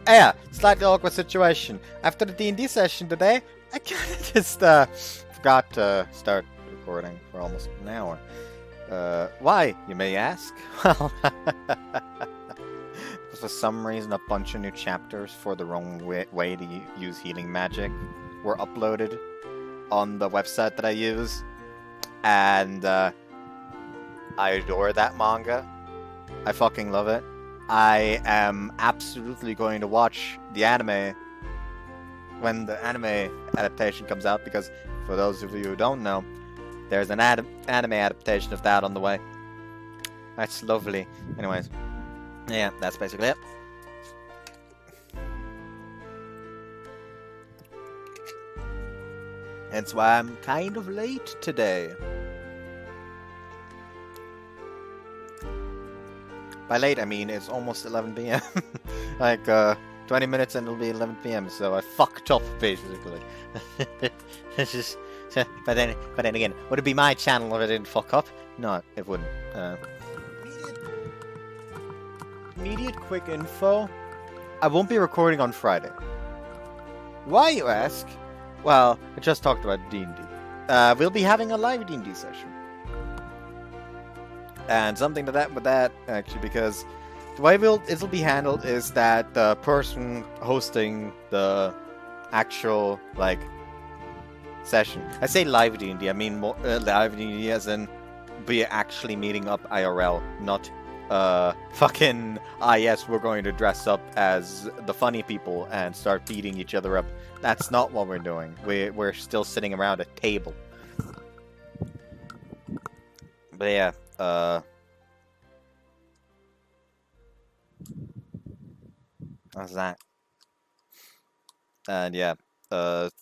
Yeah, slightly awkward situation. After the D&D session today, I kinda just forgot to start recording for almost an hour. Why, you may ask? Well, for some reason a bunch of new chapters for the wrong way to use healing magic were uploaded on the website that I use. And I adore that manga. I fucking love it. I am absolutely going to watch the anime when the anime adaptation comes out, because for those of you who don't know, there's an anime adaptation of that on the way. That's lovely. Anyways, yeah, that's basically it. That's why I'm kind of late today. By late, I mean it's almost 11 p.m. Like, 20 minutes and it'll be 11 p.m. So I fucked up, basically. It's just, but then again, would it be my channel if I didn't fuck up? No, it wouldn't. Immediate quick info. I won't be recording on Friday. Why, you ask? Well, I just talked about D&D. We'll be having a live D&D session. And something to that with that, actually, because the way it'll be handled is that the person hosting the actual, like, session. I say live D&D, I mean more, live D&D as in be actually meeting up IRL, not fucking, yes, we're going to dress up as the funny people and start beating each other up. That's not what we're doing. We're still sitting around a table. But yeah, how's that? And yeah, as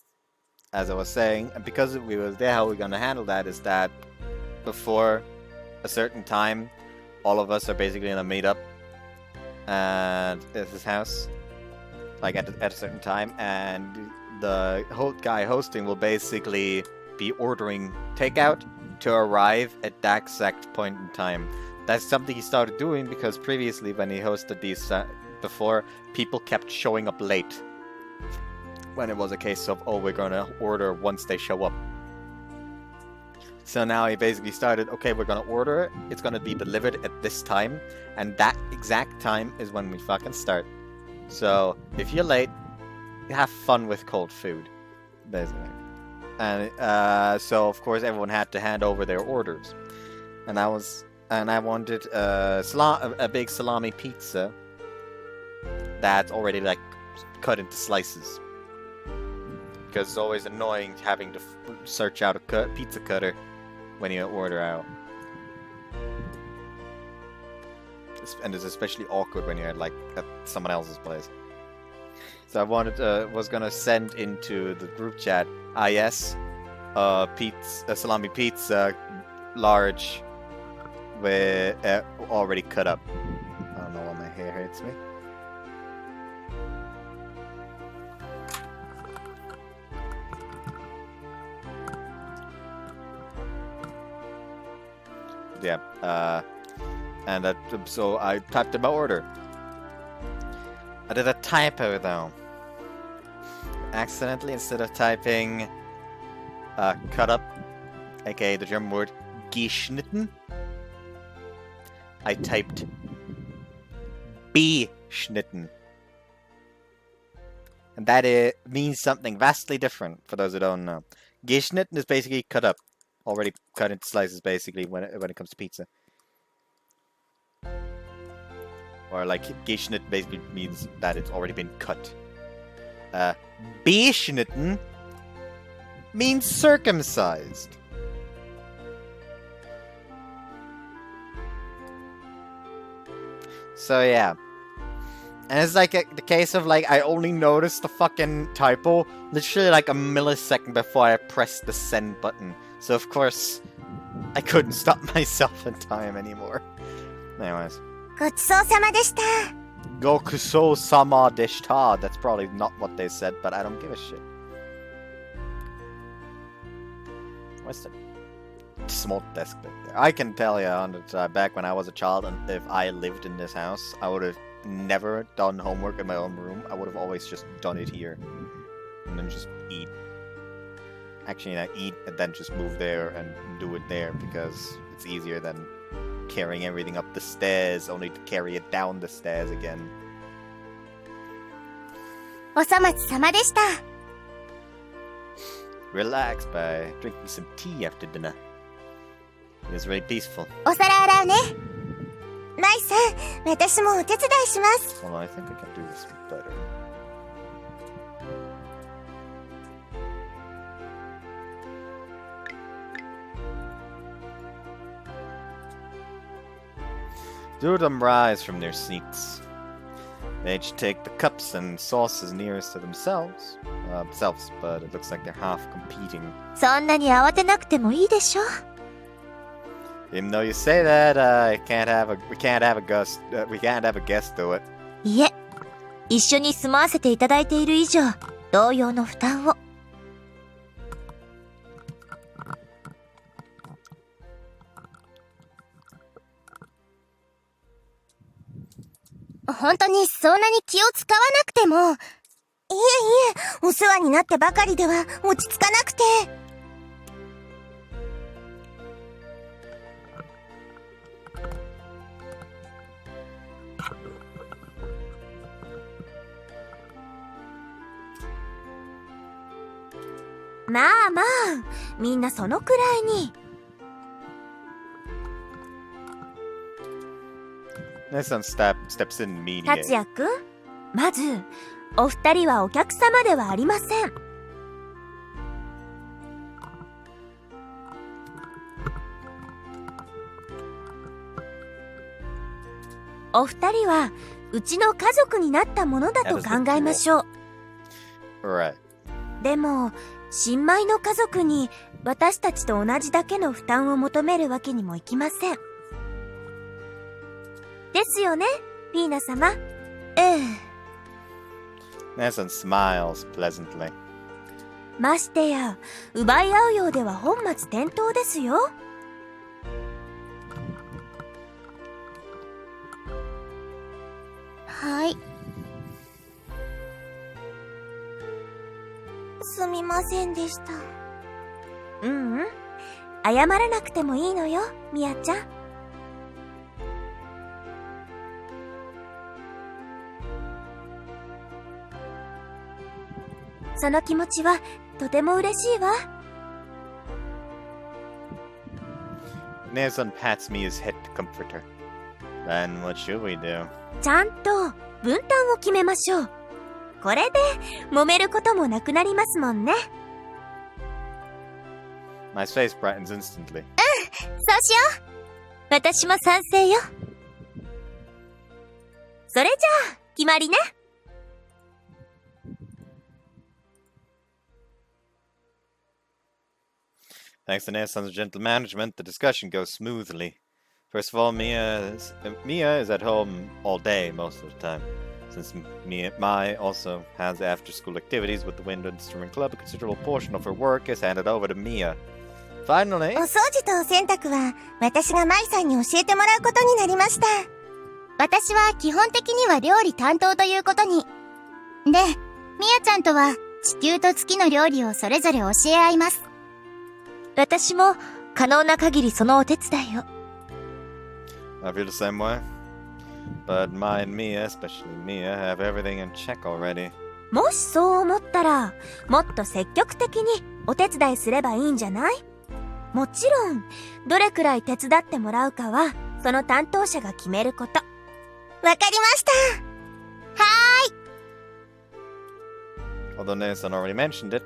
I was saying, and because we were there, how we're gonna handle that is that before a certain time, all of us are basically gonna meet up at his house, like at a certain time, and the guy hosting will basically be ordering takeout to arrive at that exact point in time. That's something he started doing because previously, when he hosted these before, people kept showing up late. When it was a case of, oh, we're gonna order once they show up. So now he basically started, okay, we're gonna order it, it's gonna be delivered at this time, and that exact time is when we fucking start. So, if you're late, have fun with cold food, basically. And so of course everyone had to hand over their orders, and I wanted a big salami pizza that's already like cut into slices, because it's always annoying having to search out a pizza cutter when you order out, and it's especially awkward when you're like at someone else's place. So I was gonna send into the group chat, yes, a salami pizza, large, with already cut up. I don't know why my hair hurts me. Yeah, and so I typed in my order. I did a typo though. Accidentally, instead of typing cut up, aka the German word geschnitten, I typed beschnitten. And that means something vastly different for those who don't know. Geschnitten is basically cut up, already cut into slices, basically, when it comes to pizza. Or like geschnitten basically means that it's already been cut. Beschnitten means circumcised. So yeah. And it's like the case of like, I only noticed the fucking typo literally like a millisecond before I pressed the send button. So of course, I couldn't stop myself in time anymore. Anyways. ごちそうさまでした. Gokuso-sama deshita. That's probably not what they said, but I don't give a shit. What's the small desk back there? I can tell you, back when I was a child, and if I lived in this house, I would have never done homework in my own room, I would have always just done it here. And then just eat. Actually, eat and then just move there and do it there because it's easier than carrying everything up the stairs, only to carry it down the stairs again. おさまつさまでした。 Relax by drinking some tea after dinner. It was really peaceful. お皿洗うね。マイさん、私もお手伝いします。 Hold on, I think I can do this better. Do them rise from their seats. They each take the cups and sauces nearest to themselves, but it looks like they're half competing. そんなに慌てなくてもいいでしょ。 Even though you say that, we can't have a guest do it. いえ、一緒に住まわせていただいている以上、同様の負担を。本当にそんなに気を使わなくても。いえいえ、お世話になってばかりでは落ち着かなくて。まあまあ、みんなそのくらいに。Nesan steps in immediately. 達也くん、まずお二人はお客様ではありません。お二人はうちの家族になったものだと考えましょう。 Right. でも新米の家族に私たちと同じだけの負担を求めるわけにもいきません。ですよね、ピーナ様。Nesan smiles pleasantly. ましてや奪い合うようでは本末転倒ですよ。はい。すみませんでした。ううん、謝らなくてもいいのよ、ミヤちゃん。その気持ちはとても嬉しいわ。 Nesan pats me his head to comfort her. Then what should we do? ちゃんと分担を決めましょう。これで揉めることもなくなりますもんね。My face brightens instantly. そうしよう。私も賛成よ。それじゃあ決まりね。Thanks to Nesan's gentle management, the discussion goes smoothly. First of all, Mia is at home all day most of the time. Since Mai also has after-school activities with the Wind Instrument Club, a considerable portion of her work is handed over to Mia. Finally... お掃除とお洗濯は私が舞さんに教えてもらうことになりました。私は基本的には料理担当ということに。で、みやちゃんとは地球と月の料理をそれぞれ教え合います。私も可能な限りそのお手伝いを。I feel the same way. But Mai and Mia, especially Mia, have everything in check already. もしそう思ったら、もっと積極的にお手伝いすればいいんじゃない？もちろん、どれくらい手伝ってもらうかは、その担当者が決めること。わかりました。はーい。 Although Nesan already mentioned it,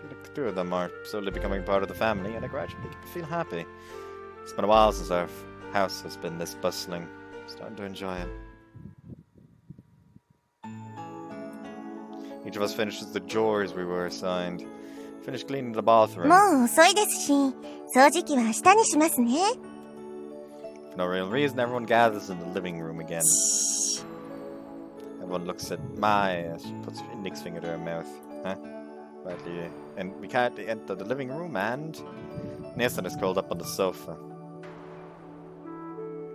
the two of them are slowly becoming part of the family, and I gradually feel happy. It's been a while since our house has been this bustling. I'm starting to enjoy it. Each of us finishes the chores we were assigned. Finished cleaning the bathroom. もう遅いですし、掃除機は明日にしますね。For no real reason, everyone gathers in the living room again. Everyone looks at Mai as she puts her index finger to her mouth. Huh? Quietly, and we can't enter the living room, and Nathan is curled up on the sofa.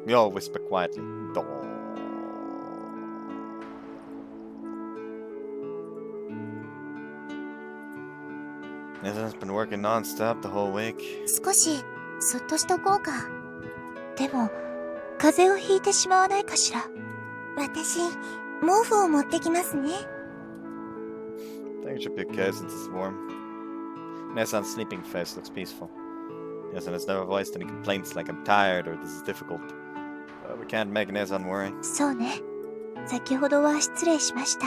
We all whisper quietly, "Door." Nathan's been working non-stop the whole week. 少し、そっとしとこうか。でも、風邪をひいてしまわないかしら。私、毛布を持ってきますね。I think it should be okay since it's warm. Nathan's sleeping face looks peaceful. Nathan has never voiced any complaints like I'm tired or this is difficult. We can't make Nathan worry. そうね。先ほどは失礼しました。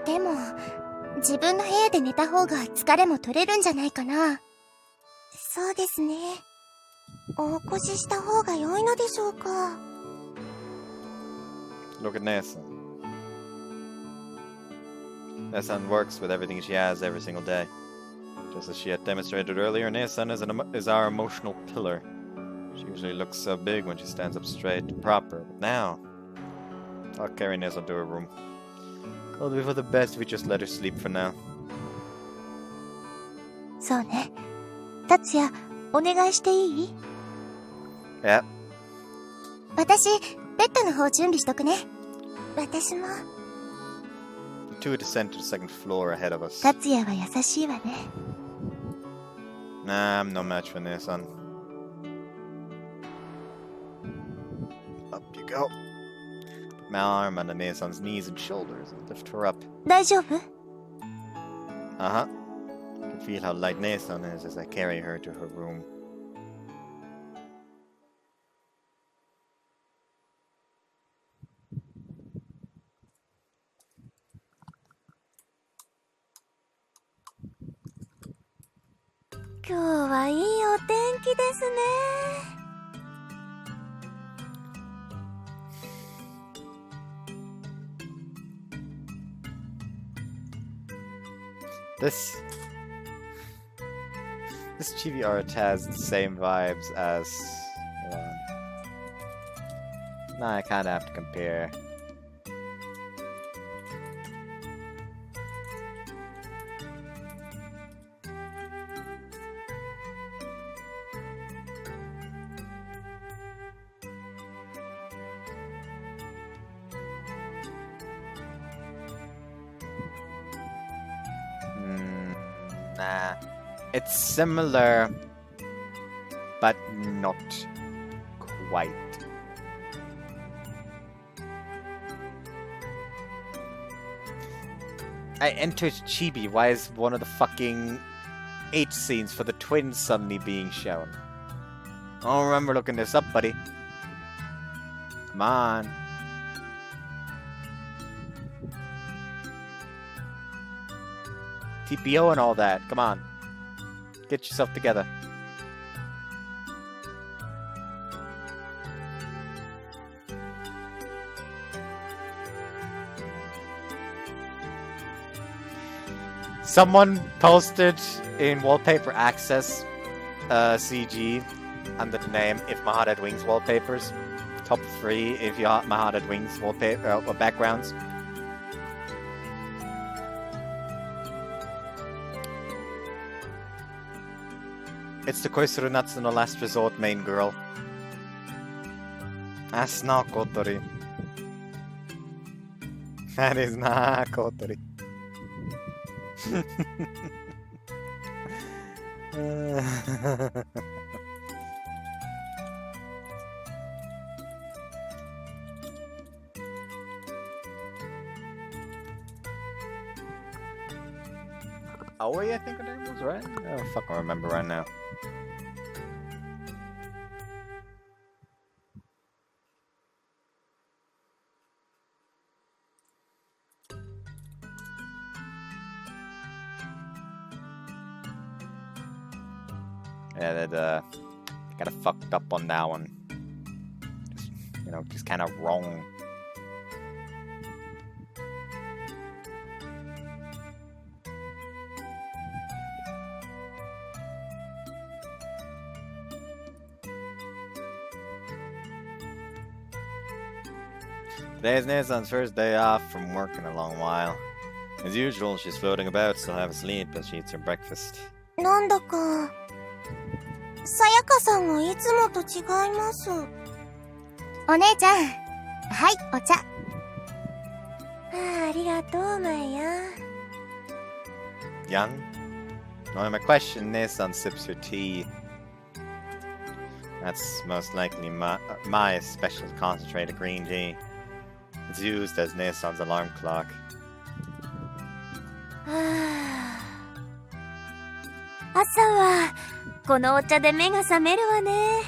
でも、自分の部屋で寝た方が疲れも取れるんじゃないかな。そうですね。お起こしした方が良いのでしょうか。Look at Nathan. Nathan works with everything she has every single day. Just as she had demonstrated earlier, Nathan is our emotional pillar. She usually looks so big when she stands up straight and proper, but now I'll carry Nathan to her room. It'll be for the best if we just let her sleep for now. そうね。達也、お願いしていい？ Yeah. 私、ベッドの方準備しとくね。私も。The two descend to the second floor ahead of us. 達也は優しいわね。Nah, I'm no match for Nathan. Up you go. Put my arm under Nathan's knees and shoulders and lift her up. 大丈夫？ Uh-huh. I can feel how light Nathan is as I carry her to her room. Today 今日はいいお天気ですね。This chibi art has the same vibes as Nah, I kinda have to compare. Nah. It's similar, but not quite. I entered Chibi. Why is one of the fucking H scenes for the twins suddenly being shown? I don't remember looking this up, buddy. Come on. TPO and all that. Come on. Get yourself together. Someone posted in Wallpaper Access CG under the name If My Heart Had Wings wallpapers. Top 3 If My Heart Had Wings wallpaper backgrounds. It's the Koisuru Natsu no Last Resort main girl. That's not Kotori. That is not Kotori. Aoi, I think her name was, right? I don't fucking remember right now. Yeah, they got fucked up on that one. Just kind of wrong. Today's Nathan's first day off from work in a long while. As usual, she's floating about, still half asleep as she eats her breakfast. なんだか、さやかさんがいつもと違います。お姉ちゃん、はい、お茶。ありがとう、マヤ。Young? Now my question is on sips her tea. That's most likely my special concentrated green tea. It's used as Nissan's alarm clock. 朝はこのお茶で目が覚めるわね。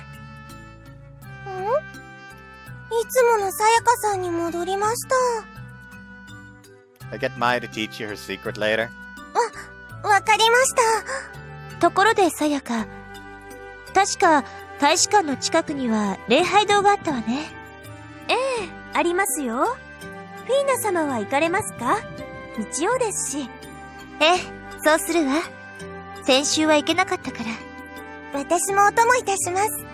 いつものさやかさんに戻りました。I get Mai to teach you her secret later. わかりました。ところでさやか、確か大使館の近くには礼拝堂があったわね。ええ、ありますよ。フィーナ様は行かれますか？日曜ですし。ええ、そうするわ。先週は行けなかったから。私もお供いたします。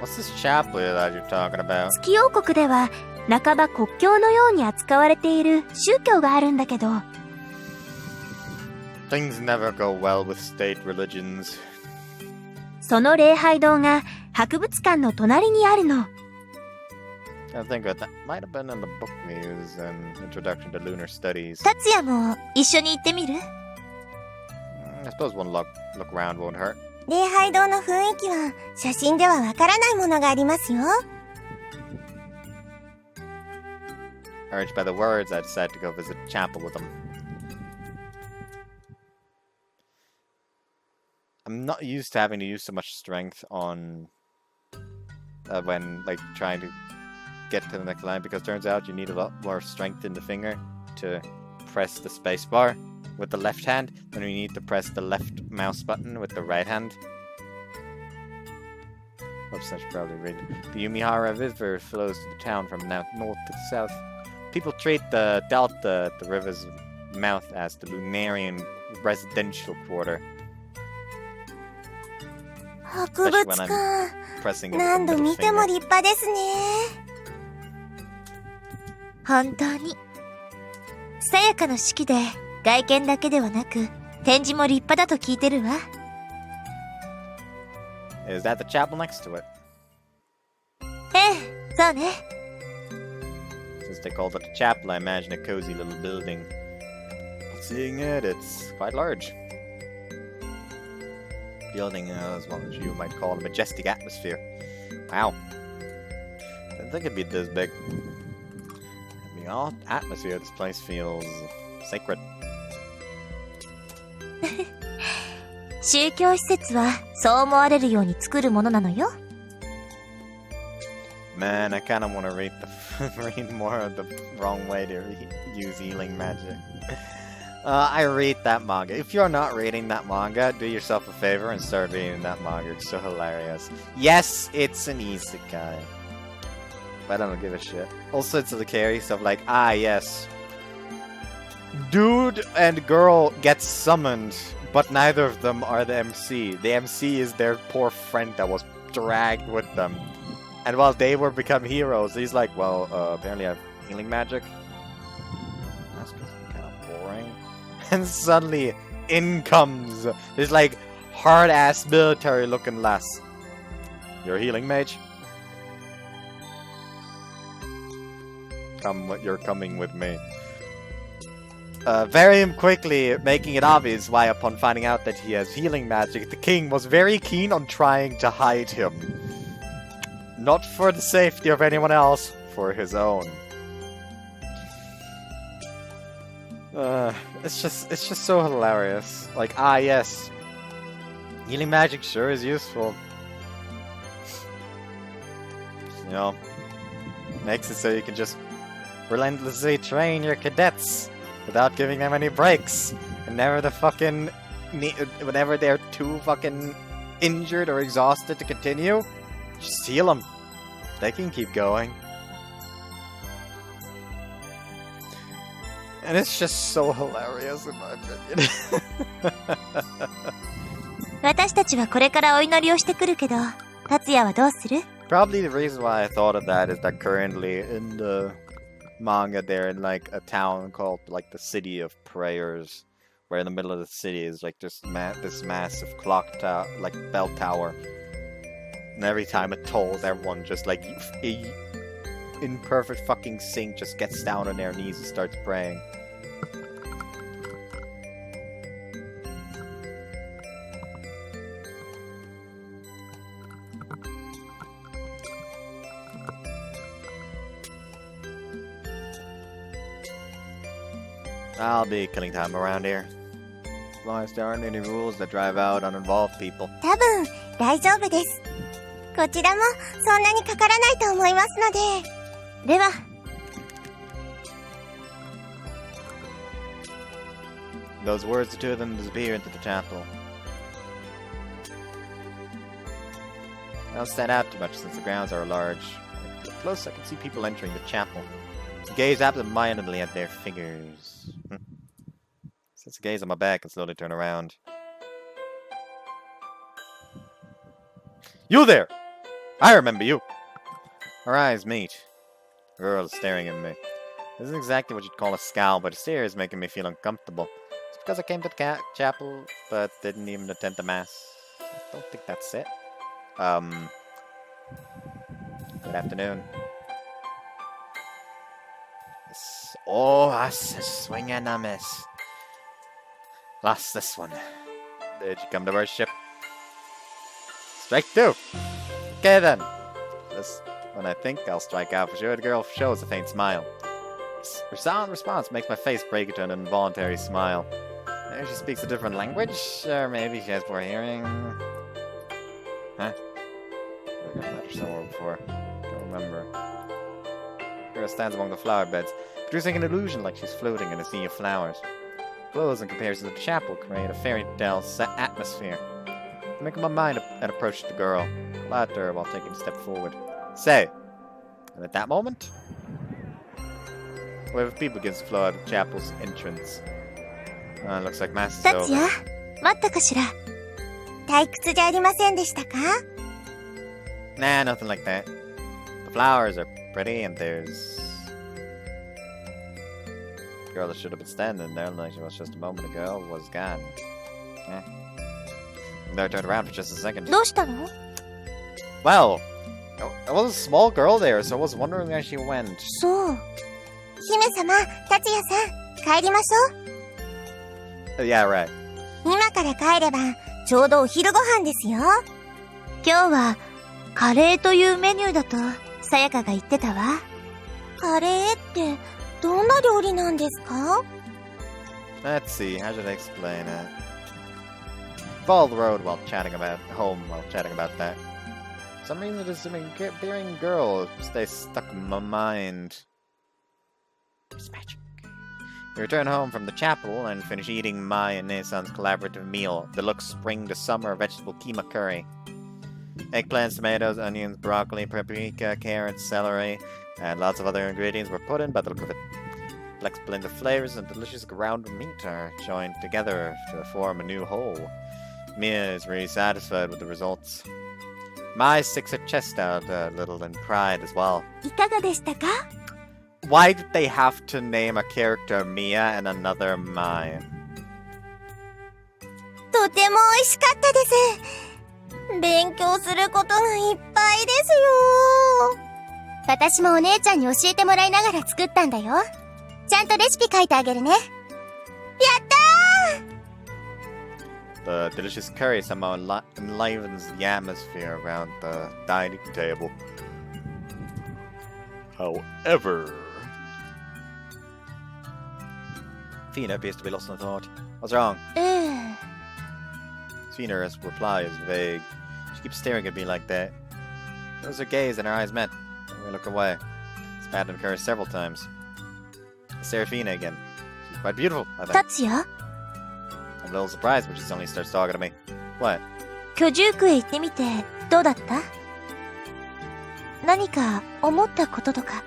What's this chapel that you're talking about? 月王国では半ば国教のように扱われている宗教があるんだけど。Things never go well with state religions. その礼拝堂が博物館の隣にあるの。I think that might have been in the book news and Introduction to Lunar Studies. 達也も一緒に行ってみる？ I suppose one look around won't hurt. 礼拝堂の雰囲気は写真ではわからないものがありますよ。Urged by the words, I decided to go visit the chapel with them. I'm not used to having to use so much strength on when like trying to get to the next line, because it turns out you need a lot more strength in the finger to press the spacebar with the left hand than you need to press the left mouse button with the right hand. Oops, I should probably read it. The Umihara River flows to the town from north to south. People treat the delta, the river's mouth, as the Lunarian residential quarter. 博物館、何度見ても立派ですね。本当に。さやかの式で外見だけではなく展示も立派だと聞いてるわ。Is that the chapel next to it? ええ、そうね。Since they called it a chapel, I imagine a cozy little building. Seeing it, it's quite large. Building as well as you might call a majestic atmosphere. Wow. I didn't think it'd be this big. The all atmosphere of this place feels sacred. 宗教施設はそう思われるように作るものなのよ。Man, I kind of want to read more of the wrong way to use healing magic. I read that manga. If you're not reading that manga, do yourself a favor and start reading that manga. It's so hilarious. Yes, it's an isekai. But I don't give a shit. Also, it's the carry stuff like, yes. Dude and girl get summoned, but neither of them are the MC. The MC is their poor friend that was dragged with them. And while they were become heroes, he's like, well, apparently I have healing magic. That's kind of boring. And suddenly, in comes this like hard-ass military-looking lass. You're a healing mage? You're coming with me. Very quickly making it obvious why, upon finding out that he has healing magic, the king was very keen on trying to hide him. Not for the safety of anyone else, for his own. It's just so hilarious. Like, yes. Healing magic sure is useful. You know, makes it so you can just relentlessly train your cadets without giving them any breaks. And whenever they're too fucking injured or exhausted to continue, just heal them. They can keep going. And it's just so hilarious in my opinion. 私たちはこれからお祈りをしてくるけど、達也はどうする？ Probably the reason why I thought of that is that currently in the manga they're in like a town called like the City of Prayers, where in the middle of the city is like this massive clock tower, like bell tower. And every time it tolls, everyone just like in perfect fucking sync just gets down on their knees and starts praying. I'll be killing time around here. As long as there aren't any rules that drive out uninvolved people. 多分、大丈夫です。こちらも、そんなにかからないと思いますので。では。Those words, the two of them disappear into the chapel. I don't stand out too much since the grounds are large. Up close, I can see people entering the chapel. I gaze absent-mindedly at their figures. Since I gaze on my back and slowly turn around. You there! I remember you! Our eyes meet. The girl is staring at me. This isn't exactly what you'd call a scowl, but a stare is making me feel uncomfortable. It's because I came to the chapel, but didn't even attend the mass. I don't think that's it. Good afternoon. Oh, that's a swing and a miss. Lost this one. Did you come to our ship? Strike two! Okay then. This one I think I'll strike out for sure. The girl shows a faint smile. Her silent response makes my face break into an involuntary smile. Maybe she speaks a different language, or maybe she has poor hearing. Huh? I've met her somewhere before. Don't remember. The girl stands among the flower beds, producing an illusion like she's floating in a sea of flowers. Clothes in comparison to the chapel create a fairy tale atmosphere. I make up my mind and approach the girl, glad to her while taking a step forward. Say, and at that moment, a wave of people begins to flow out of the chapel's entrance. Looks like mass is over. 達也、待ったかしら。退屈じゃありませんでしたか？ Nah, nothing like that. The flowers are pretty and there's... The girl that should have been standing there like she was just a moment ago was gone. Eh. I turned around for just a second. どうしたの？ Well, there was a small girl there, so I was wondering where she went. そう。姫様、達也さん、帰りましょう。Yeah, right. 今から帰れば、ちょうどお昼ご飯ですよ。今日は、カレーというメニューだと、さやかが言ってたわ。カレーって、どんな料理なんですか？ Let's see, how should I explain it? Follow the road while chatting about that. For some reason, this appearing girl stays stuck in my mind. It's magic. We return home from the chapel and finish eating Mai and Nissan's collaborative meal, deluxe spring to summer vegetable keema curry. Eggplants, tomatoes, onions, broccoli, paprika, carrots, celery, and lots of other ingredients were put in by the look of it. Flex blend of flavors and delicious ground meat are joined together to form a new whole. Mia is really satisfied with the results. Mai sticks her chest out a little in pride as well. いかがでしたか？ Why did they have to name a character Mia and another Mai? とても美味しかったです。勉強することがいっぱいですよ。私もお姉ちゃんに教えてもらいながら作ったんだよ。ちゃんとレシピ書いてあげるね。やったー！ The delicious curry somehow enlivens the atmosphere around the dining table. However... Fina appears to be lost in thought. What's wrong? Fina's reply is vague. She keeps staring at me like that. Those her gaze and her eyes met. And we look away. This pattern occurs several times. I stare at Fina again. She's quite beautiful, I think. 達也？ I'm a little surprised when she suddenly starts talking to me. What? 居住区へ行ってみてどうだった？何か思ったこととか。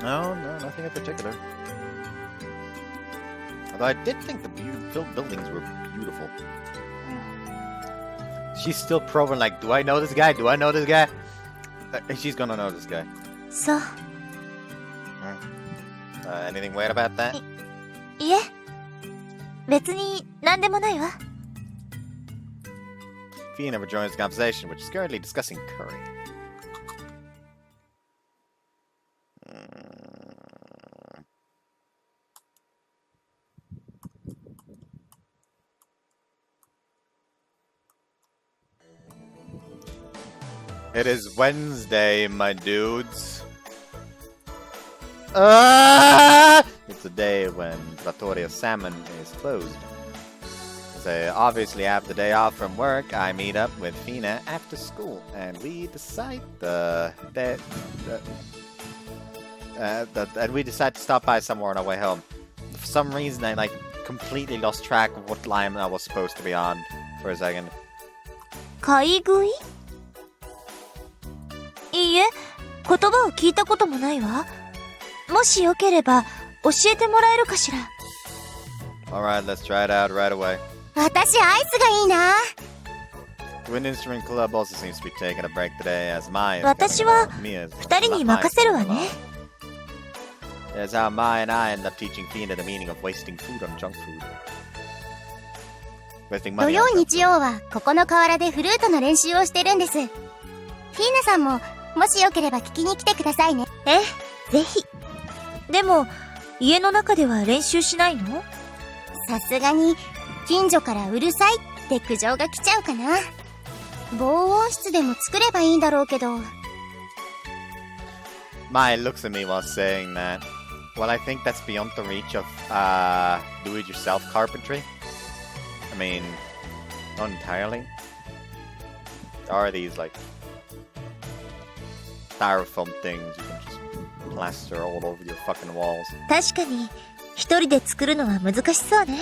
No, nothing in particular. Although I did think the buildings were beautiful. She's still probing like, do I know this guy? Do I know this guy? She's gonna know this guy. そう。Anything weird about that? いえ。別に何でもないわ。Fee never joins the conversation, which is currently discussing curry. It is Wednesday, my dudes. It's a day when Trattoria Salmon is closed. So obviously after the day off from work, I meet up with Fina after school, and we decide and we decide to stop by somewhere on our way home. For some reason, I completely lost track of what line I was supposed to be on for a second. 買い食い？いいえ、言葉を聞いたこともないわ。もしよければ教えてもらえるかしら。Alright, let's try it out right away. 私アイスがいいな。The Wind Instrument Club also seems to be taking a break today, as Mai is 私は Mia is 二人に任せるわね。That's how Mai and I end up teaching Fina the meaning of wasting food on junk food. Wasting 土 money 曜 on junk 日曜はここの河原でフルートの練習をしてるんです。フィーナさんももしよければ聞きに来てくださいね。ええ、ぜひ。でも家の中では練習しないの？さすがに近所からうるさいって苦情が来ちゃうかな。防音室でも作ればいいんだろうけど。Mai looks at me while saying that. Well, I think that's beyond the reach of do-it-yourself carpentry. I mean, not entirely. There are these like styrofoam things you can just plaster all over your fucking walls. 確かに一人で作るのは難しそうね。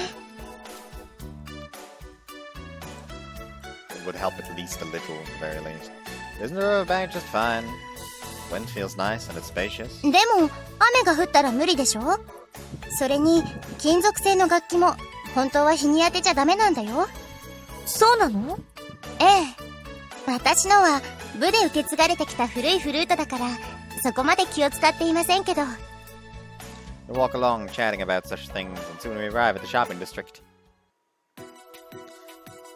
It would help at least a little, at the very least. Isn't the river bank just fine? Wind feels nice and it's spacious. でも雨が降ったら無理でしょ。それに金属製の楽器も本当は日に当てちゃダメなんだよ。そうなの？ええ。私のは部で受け継がれてきた古いフルートだからそこまで気を使っていませんけど。We walk along chatting about such things, and soon we arrive at the shopping district.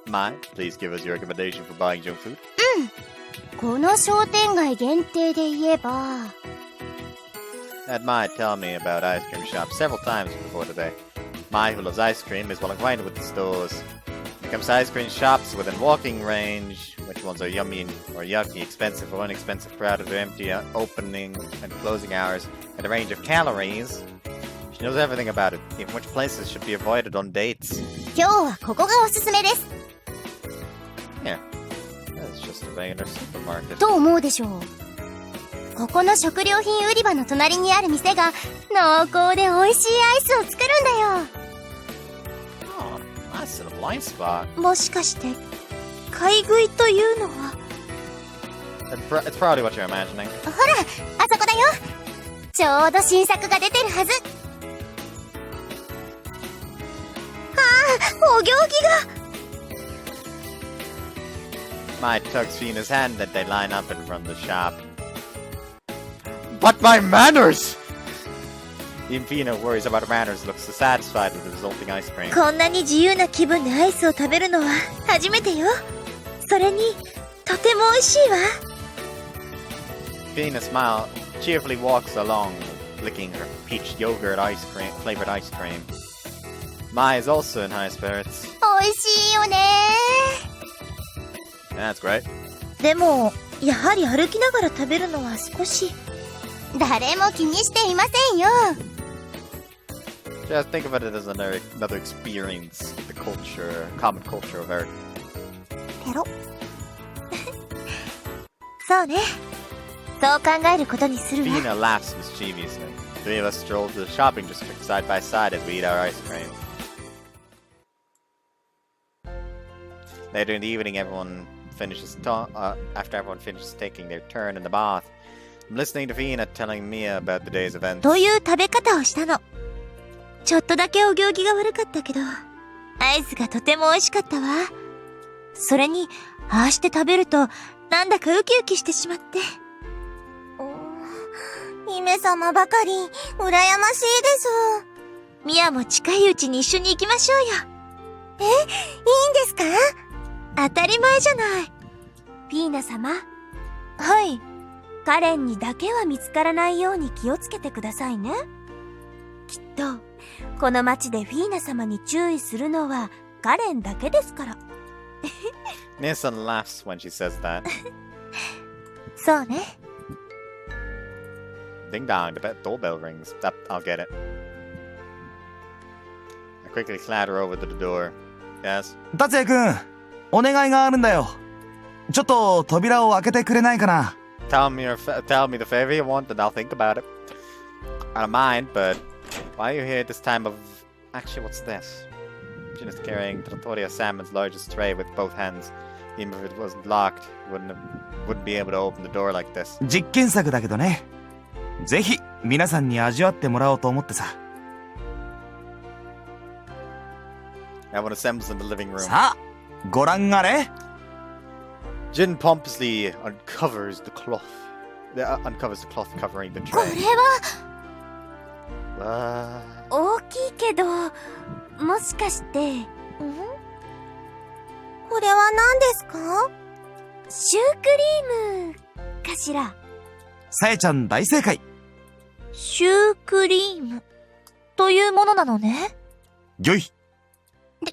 Mai, please give us your recommendation for buying junk food. この商店街限定で言えば Had Mai tell me about ice cream shops several times before today. Mai, who loves ice cream, is well acquainted with the stores. When it comes to ice cream shops within walking range, which ones are yummy or yucky, expensive or inexpensive, crowded or empty, opening and closing hours, and a range of calories, she knows everything about it, even which places should be avoided on dates. 今日はここがおすすめです Yeah, that's just a regular supermarket. と思うでしょう。ここの食料品売り場の隣にある店が濃厚で美味しいアイスを作るんだよ。 Oh, nice little blind spot. もしかして買い食いというのは It's probably what you're imagining. ほらあそこだよ。ちょうど新作が出てるはず。お行儀が Mai tugs Fina's hand and they line up in front of the shop. But my manners! Even Fina worries about her manners, looks dissatisfied with the resulting ice cream. こんなに自由な気分でアイスを食べるのは初めてよ。それにとても美味しいわ。 Fina smile cheerfully walks along, licking her peach yogurt ice cream flavored ice cream. Mai is also in high spirits. 美味しいよね。 That's great. でもやはり歩きながら食べるのは少し。誰も気にしていませんよ。 Just think of it as another experience with the culture, common culture of Earth. ペロそうね。そう考えることにするわ。 Fina laughs mischievously. The three of us stroll to the shopping district side by side as we eat our ice cream. Later in the evening, after everyone finishes taking their turn in the bath, I'm listening to Fina telling Mia about the day's events. という食べ方をしたの。ちょっとだけお行儀が悪かったけど、アイスがとても美味しかったわ。それに、ああして食べると、なんだかウキウキしてしまって。姫様ばかり、羨ましいです。ミアも近いうちに一緒に行きましょうよ。いいんですか？当たり前じゃない。ピーナ様。はい。カレンにだけは見つからないように気をつけてくださいね。きっとこの町でフィーナ様に注意するのはカレンだけですから。Nissan laughs when she says that. そうね。Ding dong, the doorbell rings. I'll get it. I quickly clatter over to the door. Yes? 達也くん、お願いがあるんだよ。ちょっと扉を開けてくれないかな。Tell me the favor you want and I'll think about it. I don't mind, but why are you here at this time of... Actually, what's this? Jin is carrying Trattoria Salmon's largest tray with both hands. Even if it wasn't locked, you wouldn't be able to open the door like this. 実験作だけどね。ぜひ皆さんに味わってもらおうと思ってさ。Everyone assembles in the living room. さあ、ご覧あれ。Jin pompously uncovers the cloth covering the こ tray. れは What? 大きいけど、もしかして、これは何ですか？シュークリームかしら。さえちゃん大正解。シュークリームというものなのね。ギョイ。でも、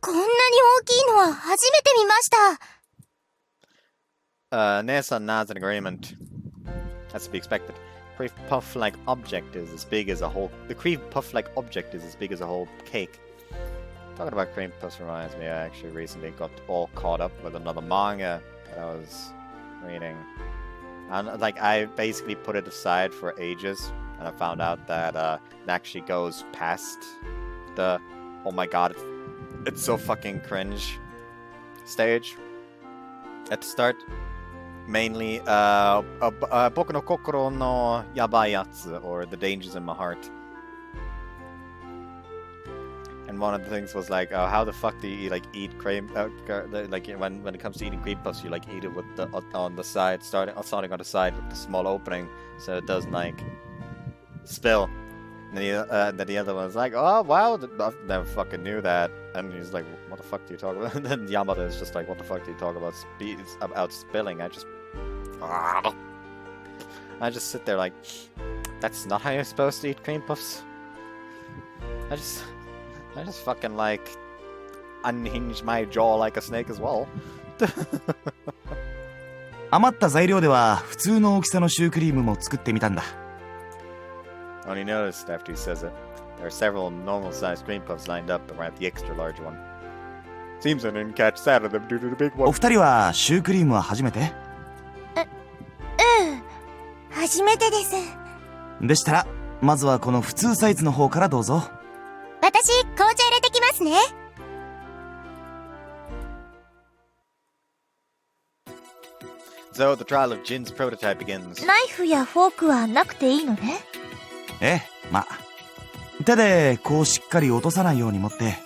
こんなに大きいのは初めて見ました。Nessa nods in agreement. That's to be expected. The cream puff-like object is as big as a whole. The cream puff-like object is as big as a whole cake. Talking about cream puffs reminds me, I actually recently got all caught up with another manga that I was reading. And like, I basically put it aside for ages, and I found out that it actually goes past the oh my god, it's so fucking cringe stage at the start. Mainly, Boku no Kokoro no Yabai Yatsu, or The Dangers in My Heart. And one of the things was like, how the fuck do you eat cream? Like when it comes to eating cream puffs, you like eat it with the on the side, starting on the side with the small opening, so it doesn't like spill. And then the other one's like, oh wow, I never fucking knew that. And he's like, what the fuck do you talk about? And then Yamada is just like, what the fuck do you talk about spilling? I just sit there like, that's not how you're supposed to eat cream puffs. I just fucking like unhinge my jaw like a snake as well. 余った材料では普通の大きさのシュークリームも作ってみたんだ。Only noticed after he says it, there are several normal-sized cream puffs lined up around the extra large one. Seems I didn't catch that of them due to the big one. お二人はシュークリームは初めて？初めてです。でしたら、まずはこの普通サイズの方からどうぞ。私、紅茶入れてきますね。So the trial of Jin's prototype begins. ナイフやフォークはなくていいのね。ええ、まあ。手でこうしっかり落とさないように持って、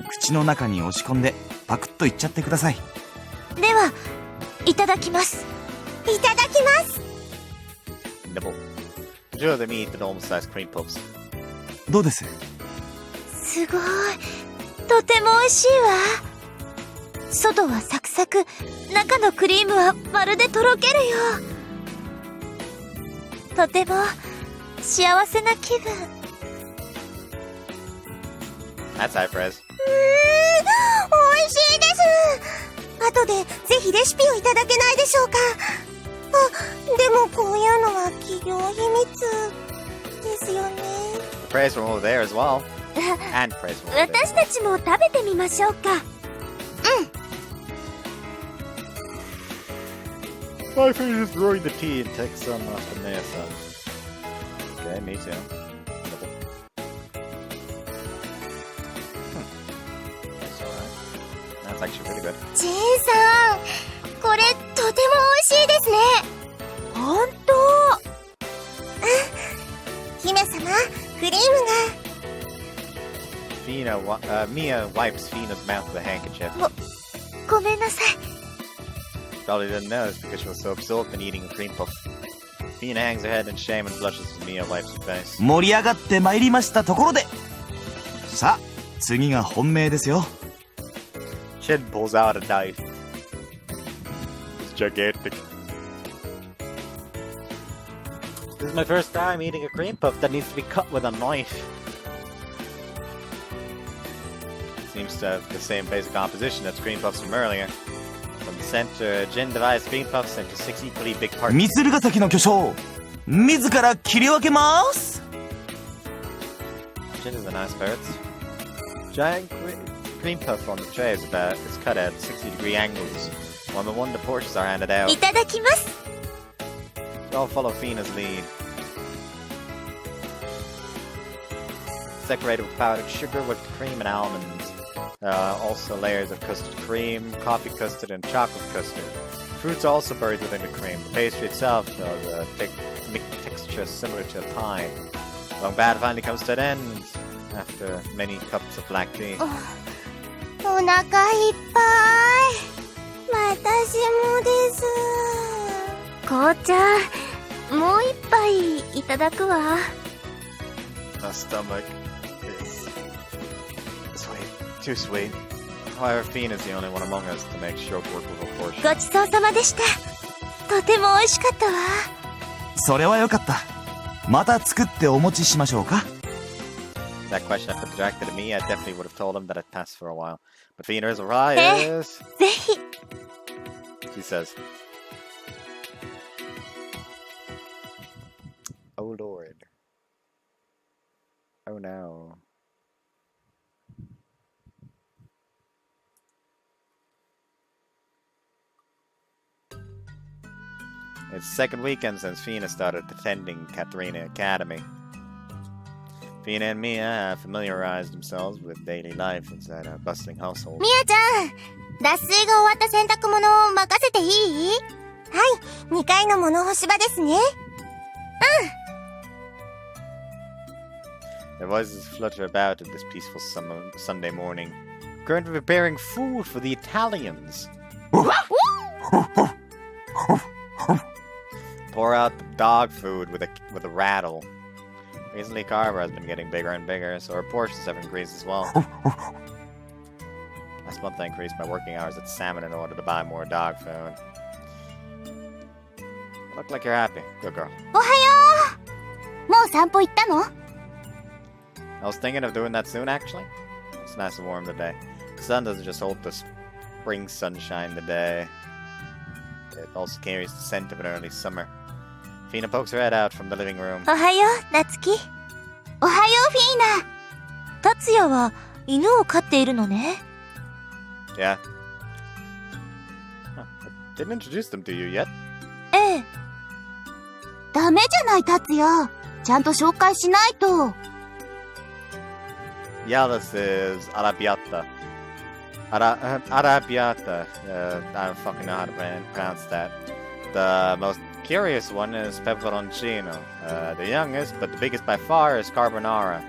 口の中に押し込んでパクッといっちゃってください。では、いただきます。いただきます。Nibble. Enjoy the meat and almost-sized cream puffs. どうです？すごい。とても美味しいわ。外はサクサク、中のクリームはまるでとろけるよ。とても幸せな気分。That's high praise. 美味しいです。後でぜひレシピをいただけないでしょうか。あ、でもこういうのは企業秘密ですよね。Praise from over there as well. And praise from over there. 私たちも食べてみましょうか。My friend is brewing the tea and takes some from there, so. Okay, me too. That's alright. That's actually really good. ジンさん、これとても美味しいですね。本当。姫様、クリームが。Mia wipes Fina's mouth with a handkerchief. ごめんなさい。Probably didn't notice because she was so absorbed in eating a cream puff. Fina hangs her head in shame and blushes as Mia wipes her face. 盛り上がってまいりましたところで、さあ次が本命ですよ。Chin pulls out a knife. It's gigantic. This is my first time eating a cream puff that needs to be cut with a knife. Seems to have the same basic composition as cream puffs from earlier. From the center, Jin divides cream puffs into 6 equally big parts. 三鶴ヶ崎の巨匠、自ら切り分けます。Chin is a nice bird. Giant cream puff on the tray is cut at 60-degree angles. One by one, the portions are handed out. いただきます。They all follow Fina's lead. It's decorated with powdered sugar, whipped cream, and almonds. Also layers of custard cream, coffee custard, and chocolate custard. Fruits are also buried within the cream. The pastry itself has a thick texture similar to a pie. Long bad finally comes to an end after many cups of black tea. お腹いっぱい。私もです。紅茶、もう一杯いただくわ。My stomach is sweet, too sweet. However, Fina is the only one among us to make short work of a portion. ごちそうさまでした。とても美味しかったわ。それはよかった。また作ってお持ちしましょうか。That question had been directed at me, I definitely would have told him that I'd passed for a while. But Fina is Arias. ぜひ。She says, "Oh Lord. Oh no." It's the second weekend since Fina started attending Katrina Academy. Fina and Mia have familiarized themselves with daily life inside our bustling household. みやちゃん、脱水が終わった洗濯物を任せていい？はい、2階の物干し場ですね。Their voices flutter about in this peaceful Sunday morning. Currently preparing food for the Italians. Pour out the dog food with a rattle. Recently, Carver has been getting bigger and bigger, so our portions have increased as well. Last month I increased my working hours at Salmon in order to buy more dog food. Look like you're happy. Good girl. おはよう。もう散歩行ったの？ I was thinking of doing that soon, actually. It's nice and warm today. The sun doesn't just hold the spring sunshine today. It also carries the scent of an early summer. Fina pokes her head out from the living room. おはよう、なつき。おはよう、フィーナ。達也は犬を飼っているのね。Yeah. Huh. I didn't introduce them to you yet. ええ。ダメじゃない、達也。ちゃんと紹介しないと。Yeah, this is Arrabbiata. Arrabbiata. I don't fucking know how to pronounce that. The most curious one is Peperoncino. The youngest, but the biggest by far, is Carbonara.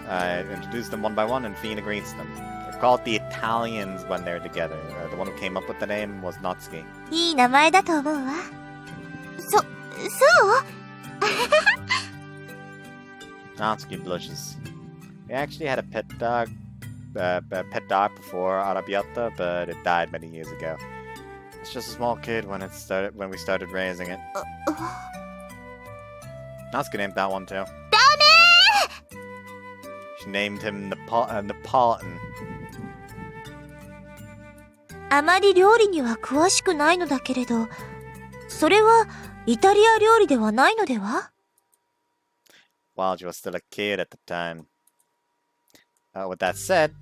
I introduced them one by one, and Fina greets them. They're called the Italians when they're together. The one who came up with the name was Natsuki. いい名前だと思うわ。そう？ Natsuki blushes. We actually had a pet dog before Arrabbiata, but it died many years ago. It's just a small kid when we started raising it. Natsuki named that one too. ダメ！ She named him Napolitan. あまり料理には詳しくないのだけれど、それはイタリア料理ではないのでは？ While she was still a kid at the time. With that said,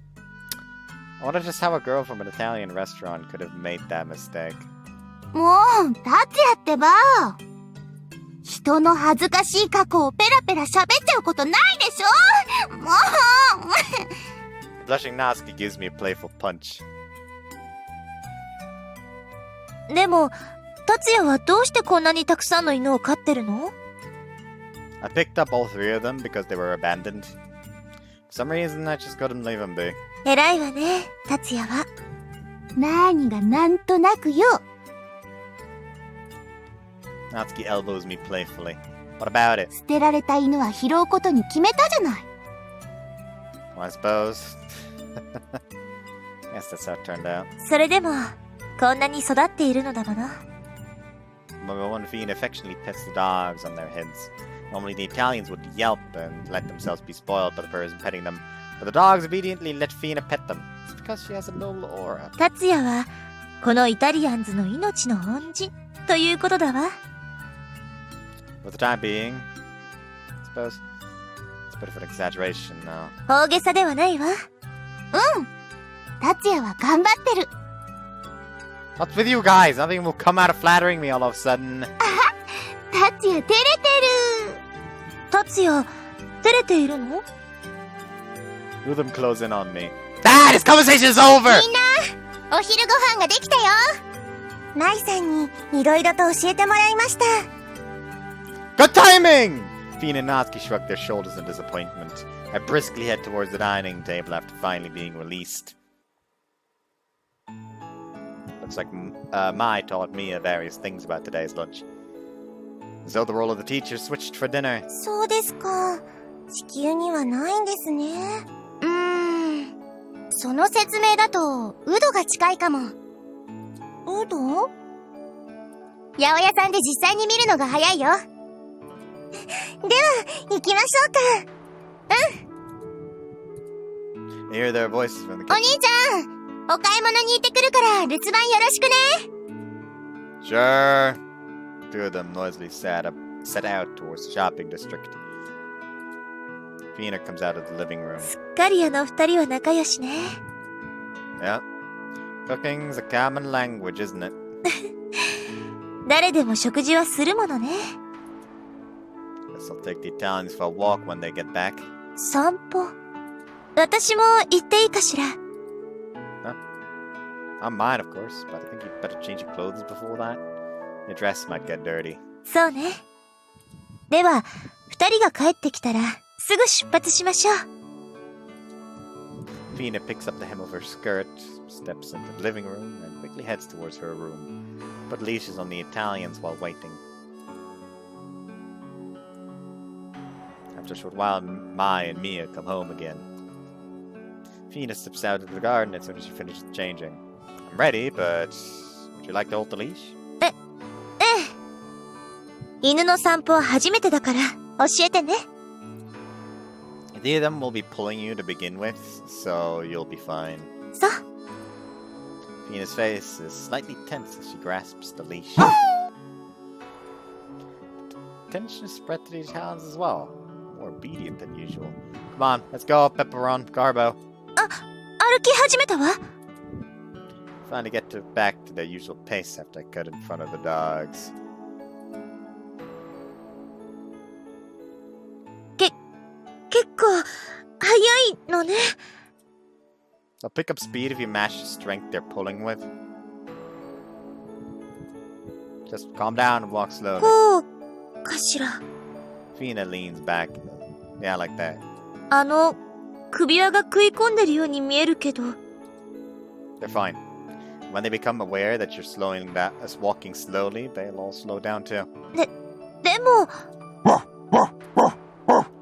I wonder just how a girl from an Italian restaurant could have made that mistake. もう、達也ってば。人の恥ずかしい過去をペラペラ喋っちゃうことないでしょ？もう。Blushing Natsuki gives me a playful punch. でも、達也はどうしてこんなにたくさんの犬を飼ってるの？ I picked up all 3 of them because they were abandoned. For some reason, I just couldn't leave them be. 偉いわね、達也は。何がなんとなくよ。Natsuki elbows me playfully. What about it? 捨てられた犬は拾うことに決めたじゃない。Well, I suppose. Guess that's how it turned out. それでも、こんなに育っているのだもの。One Fina affectionately pets the dogs on their heads. Normally the Italians would yelp and let themselves be spoiled by the person petting them, but the dogs obediently let Fina pet them. It's because she has a noble aura. 達也は、このイタリアンズの命の恩人ということだわ。For the time being, I suppose. It's a bit of an exaggeration now. 大げさではないわ。うん。達也は頑張ってる。What's with you guys? Nothing will come out of flattering me all of a sudden. 達也照れてる。達也、照れているの？ Do them close in on me. Ah, this conversation is over! みんな、お昼ご飯ができたよ。舞さんにいろいろと教えてもらいました。Good timing! Fina and Natsuki shrugged their shoulders in disappointment. I briskly head towards the dining table after finally being released. Looks like Mai taught Mia various things about today's lunch. As though the role of the teacher switched for dinner. そうですか。地球にはないんですね。その説明だと、ウドが近いかも。ウド？八百屋さんで実際に見るのが早いよ。では、行きましょうか。I hear their voices from the kitchen. お兄ちゃん、お買い物に行ってくるから留守番よろしくね。Sure. Two of them noisily set out towards the shopping district. Fina comes out of the living room. すっかりあの二人は仲良しね。Yeah. Cooking's a common language, isn't it? 誰でも食事はするものね。Guess I'll take the Italians for a walk when they get back. 散歩。私も行っていいかしら。I'm mine, of course, but I think you'd better change your clothes before that. Your dress might get dirty. そうね。では、二人が帰ってきたら、すぐ出発しましょう。Fina picks up the hem of her skirt, steps into the living room, and quickly heads towards her room, but leashes on the Italians while waiting. After a short while, Mai and Mia come home again. Fina steps out into the garden as soon as she finishes changing. I'm ready, but would you like to hold the leash? ええ。犬の散歩は初めてだから、教えてね。The of them will be pulling you to begin with, so you'll be fine. そう。Fina's face is slightly tense as she grasps the leash. Tension is spread to the Italians as well. More obedient than usual. Come on, let's go, Pepperon, Garbo. 歩き始めたわ。Finally get back to their usual pace after I cut in front of the dogs. 結構、早いのね。They'll pick up speed if you match the strength they're pulling with. Just calm down and walk slowly. こう、かしら。Fina leans back. Yeah, like that. 首輪が食い込んでるように見えるけど。They're fine. When they become aware that you're walking slowly, they'll all slow down too. でも、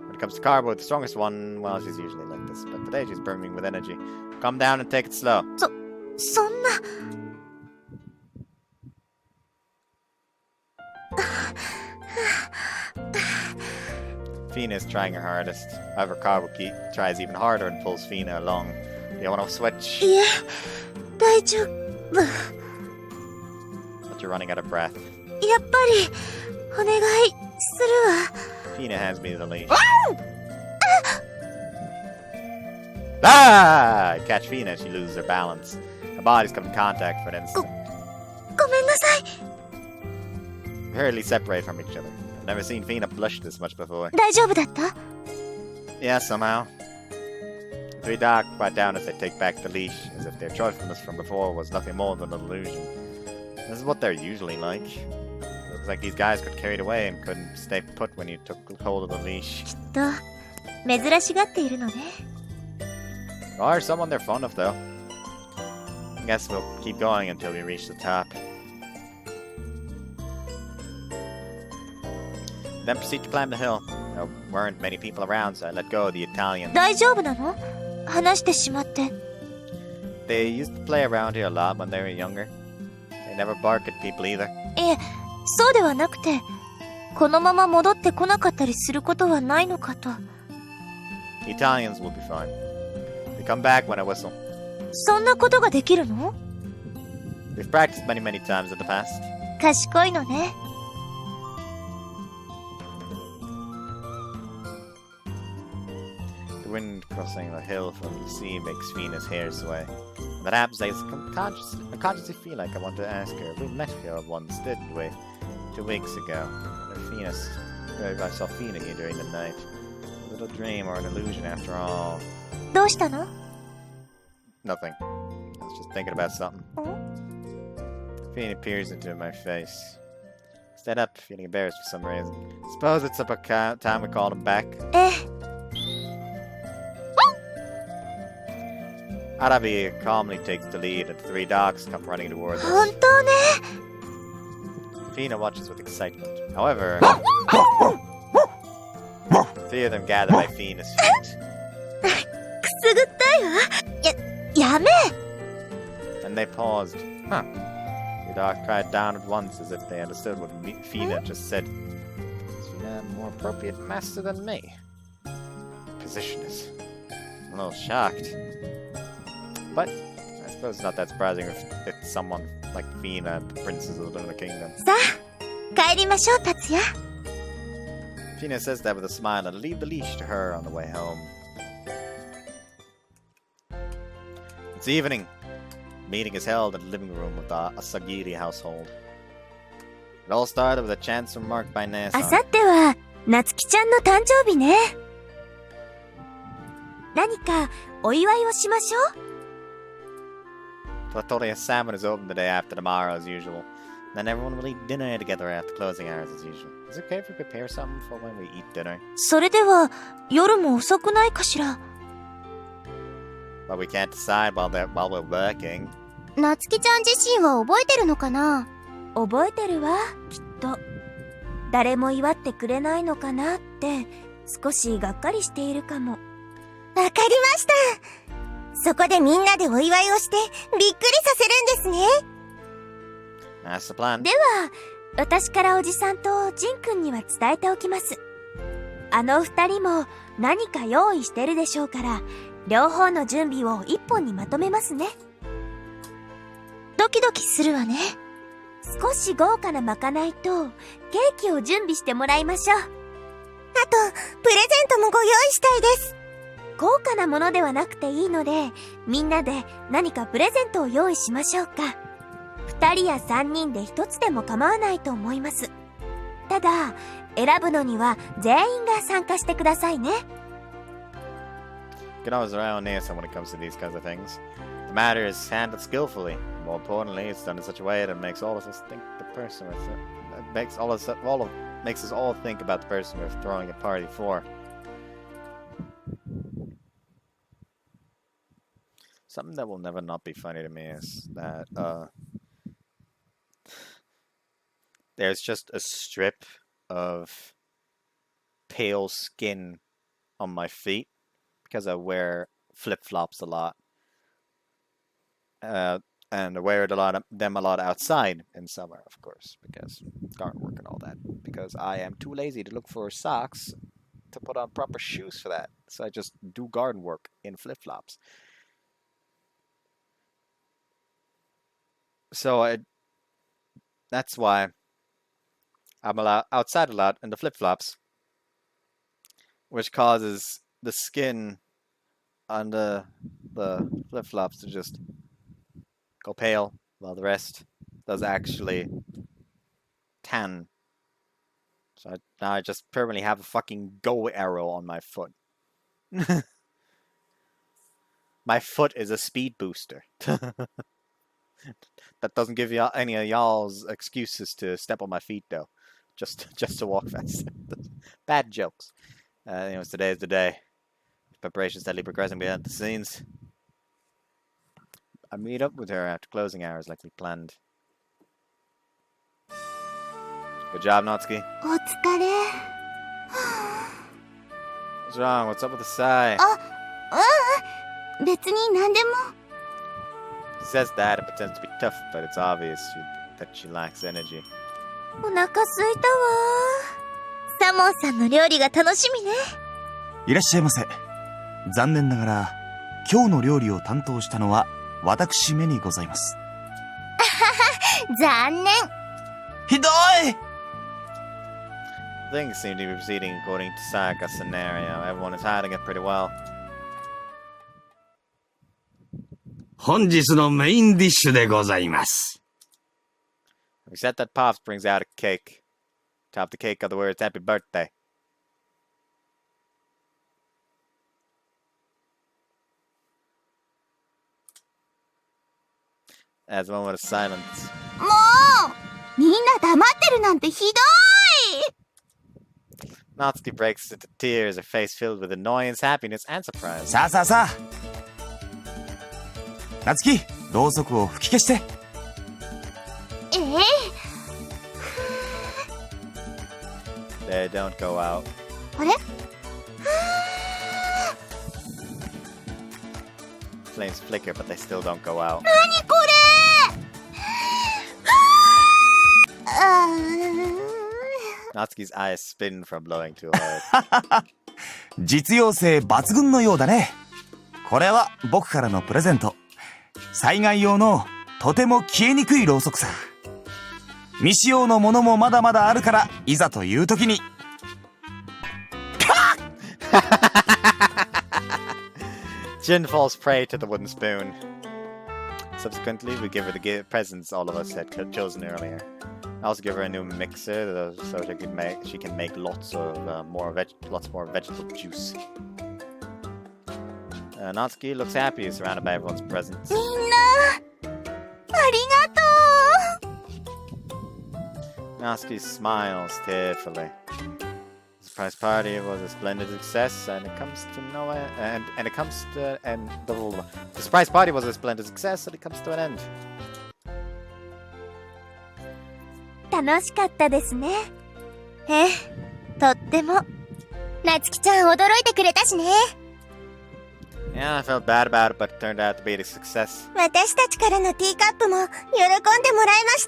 When it comes to Carbo, the strongest one, well, she's usually like this, but today she's brimming with energy. Calm down and take it slow. そんな。Fina is trying her hardest. However, Carbo tries even harder and pulls Fina along. Do you want to switch? いえ、大丈夫。But you're running out of breath. やっぱり、お願いするわ。Fina hands me the leash. Ah! I catch Fina as she loses her balance. Her bodies come in contact for an instant. ごめんなさい。 We hurriedly separate from each other. I've never seen Fina blush this much before. 大丈夫だった？ Yeah, somehow. The three dogs quiet down as they take back the leash, as if their joyfulness from before was nothing more than an illusion. This is what they're usually like. Looks like these guys got carried away and couldn't stay put when you took hold of the leash. きっと、珍しがっているのね。Or someone they're fond of, though. I guess we'll keep going until we reach the top. Then proceed to climb the hill. There weren't many people around, so I let go of the Italian. 大丈夫なの？話してしまって。They used to play around here a lot when they were younger. They never bark at people either. いえ、そうではなくて、このまま戻ってこなかったりすることはないのかと。The Italians will be fine. They come back when I whistle. そんなことができるの？ We've practiced many times in the past. 賢いのね。wind crossing the hill from the sea makes Venus hair sway. When that happens, I consciously feel like I want to ask her. We met here once, didn't we? 2 weeks ago. Venus. I saw Fina here during the night. A little dream or an illusion after all. どうしたの? Nothing. I was just thinking about something. Fina peers into my face. Stand up, feeling embarrassed for some reason. Suppose it's about time we called him back. Arabi calmly takes the lead and the 3 dogs come running towards us. 本当ね. Fina watches with excitement. However, 3 of them gather by Fina's feet. くすぐったいわ. やめ. And they paused. Huh. The dogs cried down at once as if they understood what Fina just said. Is Fina a more appropriate master than me? Position is. I'm a little shocked. But I suppose it's not that surprising if it's someone like Fina, the princess of the Lunar Kingdom. さあ、帰りましょう、達也. Fina says that with a smile and leave the leash to her on the way home. It's evening. The meeting is held in the living room of the Asagiri household. It all started with a chance remark by Nessa. あさっては、なつきちゃんの誕生日ね。何かお祝いをしましょう。Trattoria Salmon is open the day after tomorrow as usual. Then everyone will eat dinner together after closing hours as usual. Is it okay if we prepare something for when we eat dinner? それでは、夜も遅くないかしら。But we can't decide while we're working. なつきちゃん自身は覚えてるのかな? 覚えてるわ、きっと。誰も祝ってくれないのかなって、少しがっかりしているかも。わかりました。そこでみんなでお祝いをして、びっくりさせるんですね。That's the plan. では、私からおじさんとジンくんには伝えておきます。あの2人も何か用意してるでしょうから、両方の準備を一本にまとめますね。ドキドキするわね。少し豪華なまかないと、ケーキを準備してもらいましょう。あと、プレゼントもご用意したいです。高価なものではなくていいので、みんなで何かプレゼントを用意しましょうか。2人や3人で1つでも構わないと思います。ただ、選ぶのには全員が参加してくださいね。You can always rely on Nessa when it comes to these kinds of things. The matter is handled skillfully. More importantly, it's done in such a way that it makes all of us think the person makes us all think about the person we're throwing a party for. Something that will never not be funny to me is that there's just a strip of pale skin on my feet because I wear flip-flops a lot. And I wear them a lot outside in summer, of course, because garden work and all that. Because I am too lazy to look for socks to put on proper shoes for that. So I just do garden work in flip-flops. So that's why I'm outside a lot in the flip-flops, which causes the skin on the flip-flops to just go pale, while the rest does actually tan. So now I just permanently have a fucking go arrow on my foot. My foot is a speed booster. That doesn't give you any of y'all's excuses to step on my feet, though. Just to walk fast. Bad jokes. Anyways, today is the day. Preparations steadily progressing behind the scenes. I meet up with her after closing hours like we planned. Good job, Natsuki. お疲れ。What's wrong? What's up with the sigh? 別に何でも。She says that and pretends to be tough, but it's obvious that she lacks energy. お腹すいたわ。サモンさんの料理が楽しみね。いらっしゃいませ。残念ながら、今日の料理を担当したのは、私めにございます。残念。ひどい! Things seem to be proceeding according to Saga's scenario. Everyone is hiding it pretty well. 本日のメインディッシュでございます。We said that Pops brings out a cake. Top the cake are the words happy birthday. As a moment of silence. もうみんな黙ってるなんてひどい Natsuki breaks into tears, her face filled with annoyance, happiness, and surprise. さあさあさあ。夏希、ろうそくを吹き消して。They don't go out. あれ Flames flicker, but they still don't go out. 何これNatsuki's eyes spin from blowing too hard. 実用性抜群のようだね。これは僕からのプレゼント。災害用のとても消えにくいろうそくさ。未使用のものもまだまだあるから、いざという時に。Jin falls prey to the wooden spoon. Subsequently, we give her the presents all of us had chosen earlier. I also give her a new mixer so she can make lots more vegetable juice. Natsuki looks happy, surrounded by everyone's presents. みんなありがとう Natsuki smiles tearfully. The surprise party was a splendid success, and the surprise party was a splendid success, and it comes to an end. 楽しかったですね。とっても。なつきちゃん驚いてくれたしね。Yeah, I felt bad about it, but it turned out to be a success. 私たちからのティーカップも喜んでもらいまし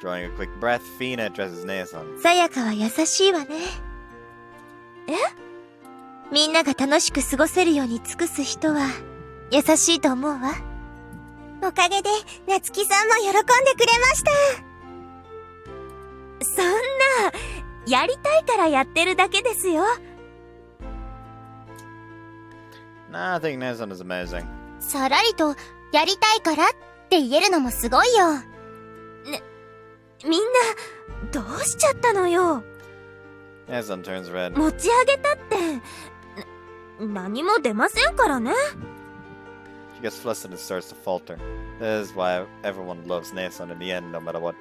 た。Drawing a quick breath, Fina addresses Nason. さやかは優しいわね。みんなが楽しく過ごせるように尽くす人は優しいと思うわ。おかげでなつきさんも喜んでくれました。そんな、やりたいからやってるだけですよ。Nah, I think Nason is amazing. さらりとやりたいからって言えるのもすごいよ。みんなどうしちゃったのよ。Nason turns red. 持ち上げたって何も出ませんからね。She gets flustered and starts to falter. That is why everyone loves Nason in the end, no matter what.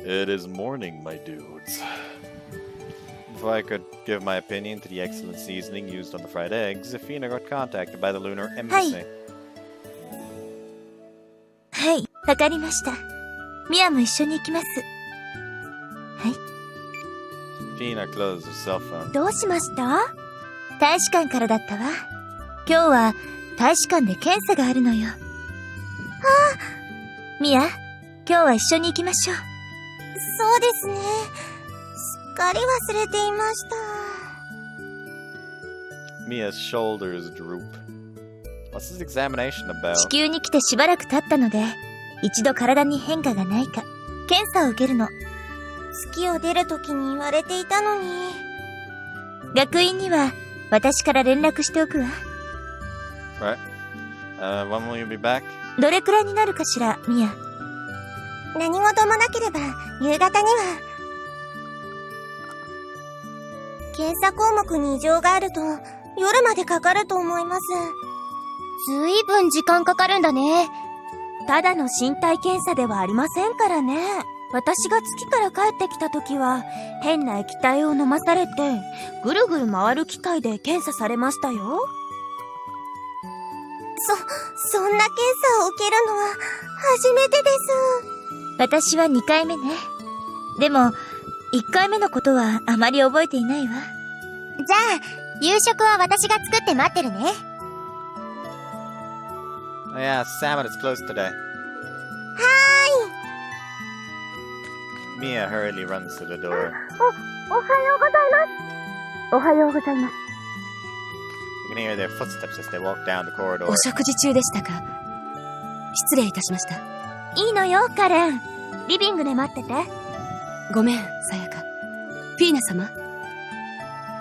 It is morning, my dudes. Before I could give my opinion to the excellent seasoning used on the fried eggs, Fina got contacted by the Lunar Embassy. はい、わかりました。ミアも一緒に行きます。はい。Fina closed her cell phone. どうしました？大使館からだったわ。今日は大使館で検査があるのよ。ミア、今日は一緒に行きましょう。そうですね。すっかり忘れていました。Mia's shoulders droop. What's this examination about? 地球に来てしばらく経ったので、一度体に変化がないか、検査を受けるの。月を出るときに言われていたのに。学院には私から連絡しておくわ。Right. When will you be back? どれくらいになるかしら、ミア。何事もなければ夕方には。検査項目に異常があると夜までかかると思います。ずいぶん時間かかるんだね。ただの身体検査ではありませんからね。私が月から帰ってきた時は変な液体を飲まされてぐるぐる回る機械で検査されましたよ。そんな検査を受けるのは初めてです。私は2回目ね。でも、1回目のことはあまり覚えていないわ。じゃあ、夕食は私が作って待ってるね。Oh yeah, salmon is closed today. はーい。Mia hurriedly runs to the door. おはようございます。おはようございます。can hear their footsteps as they walk down the corridor. お食事中でしたか。失礼いたしました。いいのよ、カレン。リビングで待ってて。ごめん、さやか。フィーナ様、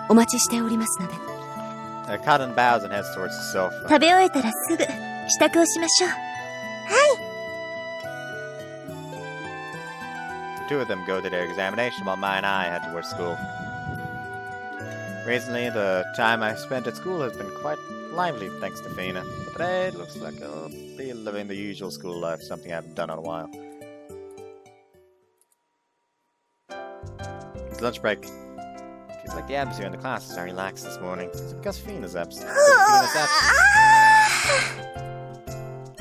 お待ちしておりますので。Cotton bows and heads towards the sofa. 食べ終えたらすぐ支度をしましょう。The two of them go to their examination while Mai and I head towards school. Recently, the time I've spent at school has been quite lively thanks to Fina. But today it looks like I'll be living the usual school life, something I haven't done in a while. It's lunch break. Feels like the atmosphere in the classes are relaxed this morning. Is it because Fina's absent?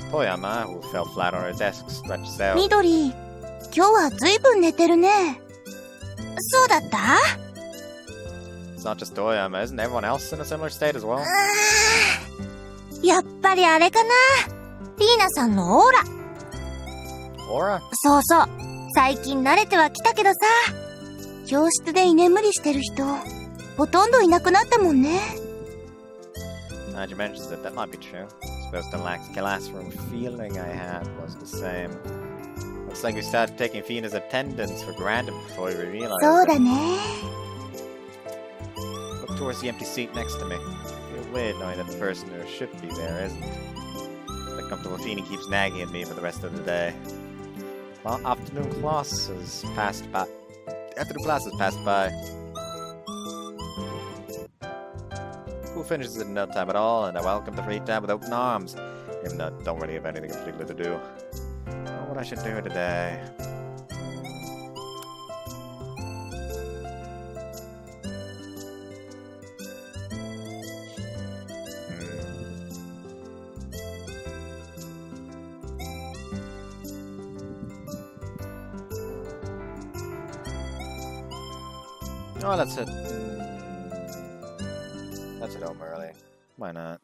Poor YoaMae, who fell flat on her desk, stretched out. 緑、今日はずいぶん寝てるね。そうだった？ It's not just YoaMae, isn't everyone else in a similar state as well? やっぱりあれかな。フィーナさんのオーラ。Aura? そうそう。最近慣れてはきたけどさ。教室で居眠りしてる人、ほとんどいなくなったもんね。Now you mentioned that, that might be true. I suppose the classroom feeling I had was the same. Looks like we started taking Fina's attendance for granted before we realized そうだ it. ね。Look towards the empty seat next to me. Feel weird knowing that the person who should be there isn't. The comfortable feeling keeps nagging at me for the rest of the day. Well, afternoon classes passed by. School finishes in no time at all, and I welcome the free time with open arms. Even though I don't really have anything in particular to do. I don't know what I should do today. Oh, let's head home early. Why not?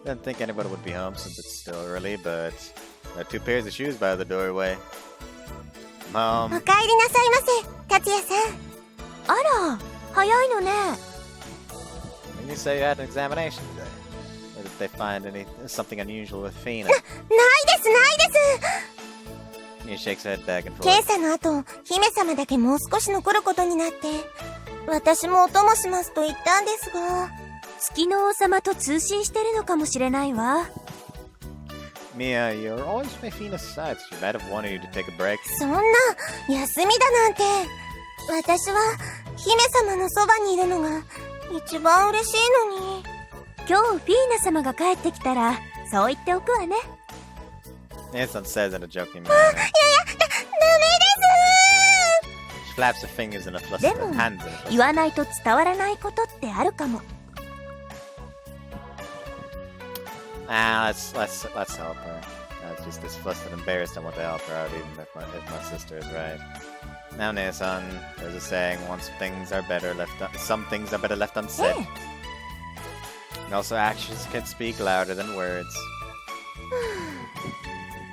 Didn't think anybody would be home since it's still early, but there are two pairs of shoes by the doorway. おかえりなさいませ、達也さん。あら、早いのね。When you say you had an examination today, or did they find something unusual with Fina? ないですないです。 He shakes her head back and forth. 検査の後、姫様だけもう少し残ることになって、私もお供しますと言ったんですが、月の王様と通信してるのかもしれないわ。Mia, you're always by Fina's side. She might have wanted you to take a break. そんな、休みだなんて。私は、姫様のそばにいるのが、一番嬉しいのに。今日、フィーナ様が帰ってきたら、そう言っておくわね。Nathan says in a joking manner. ダメです She flaps her fingers in a fluster. でも、 Hands in a fluster. 言わないと伝わらないことってあるかも。Let's help her. Just this flustered and embarrassed, I want to help her out even if my sister is right. Now, Nathan, there's a saying, some things are better left unsaid. And also actions can speak louder than words.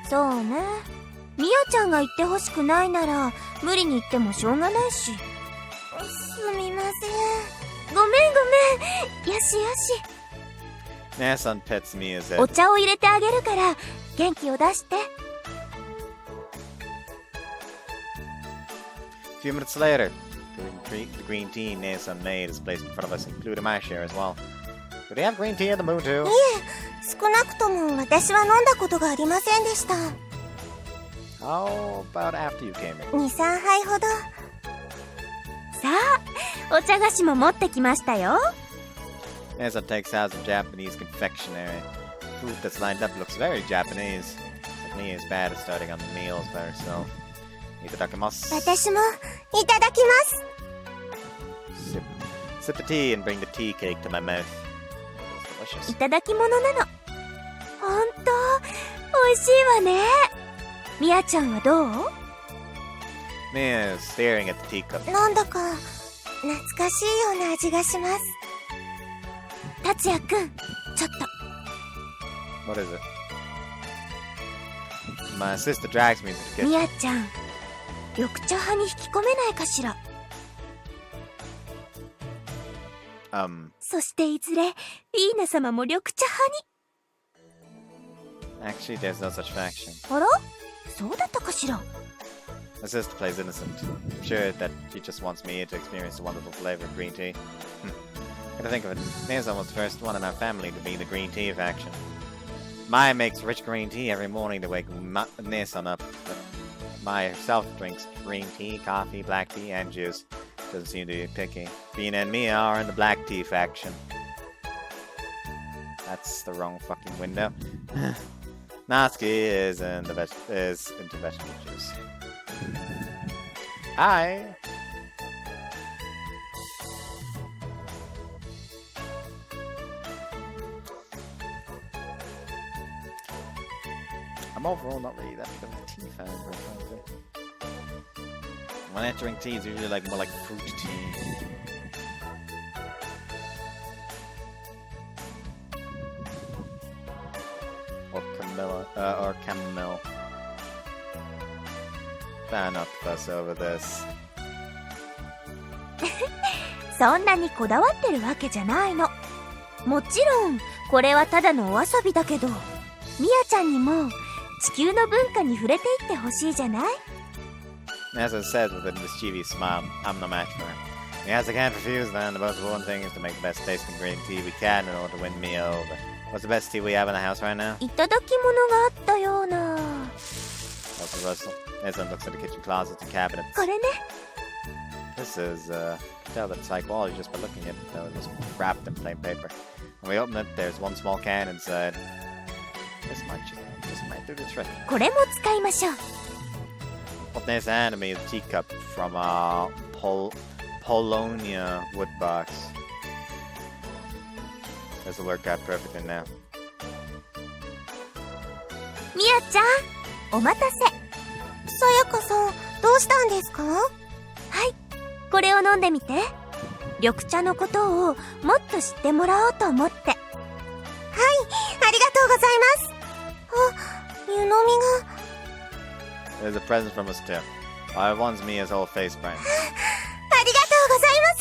そうね。ミヤちゃんが言ってほしくないなら、無理に言ってもしょうがないし。すみません。ごめん。よしよし。Nathan pets me as if. お茶を入れてあげるから、元気を出して。A few minutes later, the green tea Nathan made is placed in front of us, including my share as well. Do they have green tea in the moon too? いえ、少なくとも私は飲んだことがありませんでした。How about after you came in? 2、3杯ほど。さあ、お茶菓子も持ってきましたよ。Nathan takes out some Japanese confectionery. Food that's lined up looks very Japanese. Like me is bad at starting on the meals by herself. Itadakimasu. 私もいただきます。Sip the tea and bring the tea cake to my mouth. It's delicious. いただき物なの。ほんと、美味しいわね。ミヤちゃんはどう？ Mia is staring at the teacup. なんだか懐かしいような味がします。達也くん、ちょっと。What is it? My sister drags me into the ミ kitchen. ヤちゃん、緑茶派に引き込めないかしら。そしていずれ、フィーナ様も緑茶派 Actually, there's no such faction. に。あらそうだったかしら My sister plays innocent. I'm sure that she just wants me to experience the wonderful flavor of green tea. Gotta think of it. Nason was the first one in our family to be the green tea faction. Mai makes rich green tea every morning to wake Nason up. But Mai herself drinks green tea, coffee, black tea, and juice. Doesn't seem to be picky. Bean and Mia are in the black tea faction. That's the wrong fucking window. Natsuki is into vegetable juice. Hi! I'm overall not really that big of a tea fan, probably. When entering tea, it's usually more like fruit tea. Or chamomile. Try not to fuss over this. そんなにこだわってるわけじゃないの。もちろん、これはただのお遊びだけど、ミヤちゃんにも地球の文化に触れていってほしいじゃない As I said with a mischievous smile, I'm no match for him. Yes, I can't refuse, then. The most important thing is to make the best tasting green tea we can in order to win me over. What's the best tea we have in the house right now? いただき物があったような。Russell Russell. Nathan looks at the kitchen closets and cabinets. これね。 This is, you can tell that it's high quality just by looking at it, though. It was wrapped in plain paper. When we open it, there's one small can inside. This might do the trick. これも使いましょう。What Nathan handed me is a teacup from a Polonia wood box. This will work out perfectly now. ミヤちゃん、お待たせ。さやかさん、どうしたんですか？はい、これを飲んでみて。緑茶のことをもっと知ってもらおうと思って。はい、ありがとうございます。あ、湯飲みが。There's a present from us too. One's Mia's whole face brand. ありがとうございます。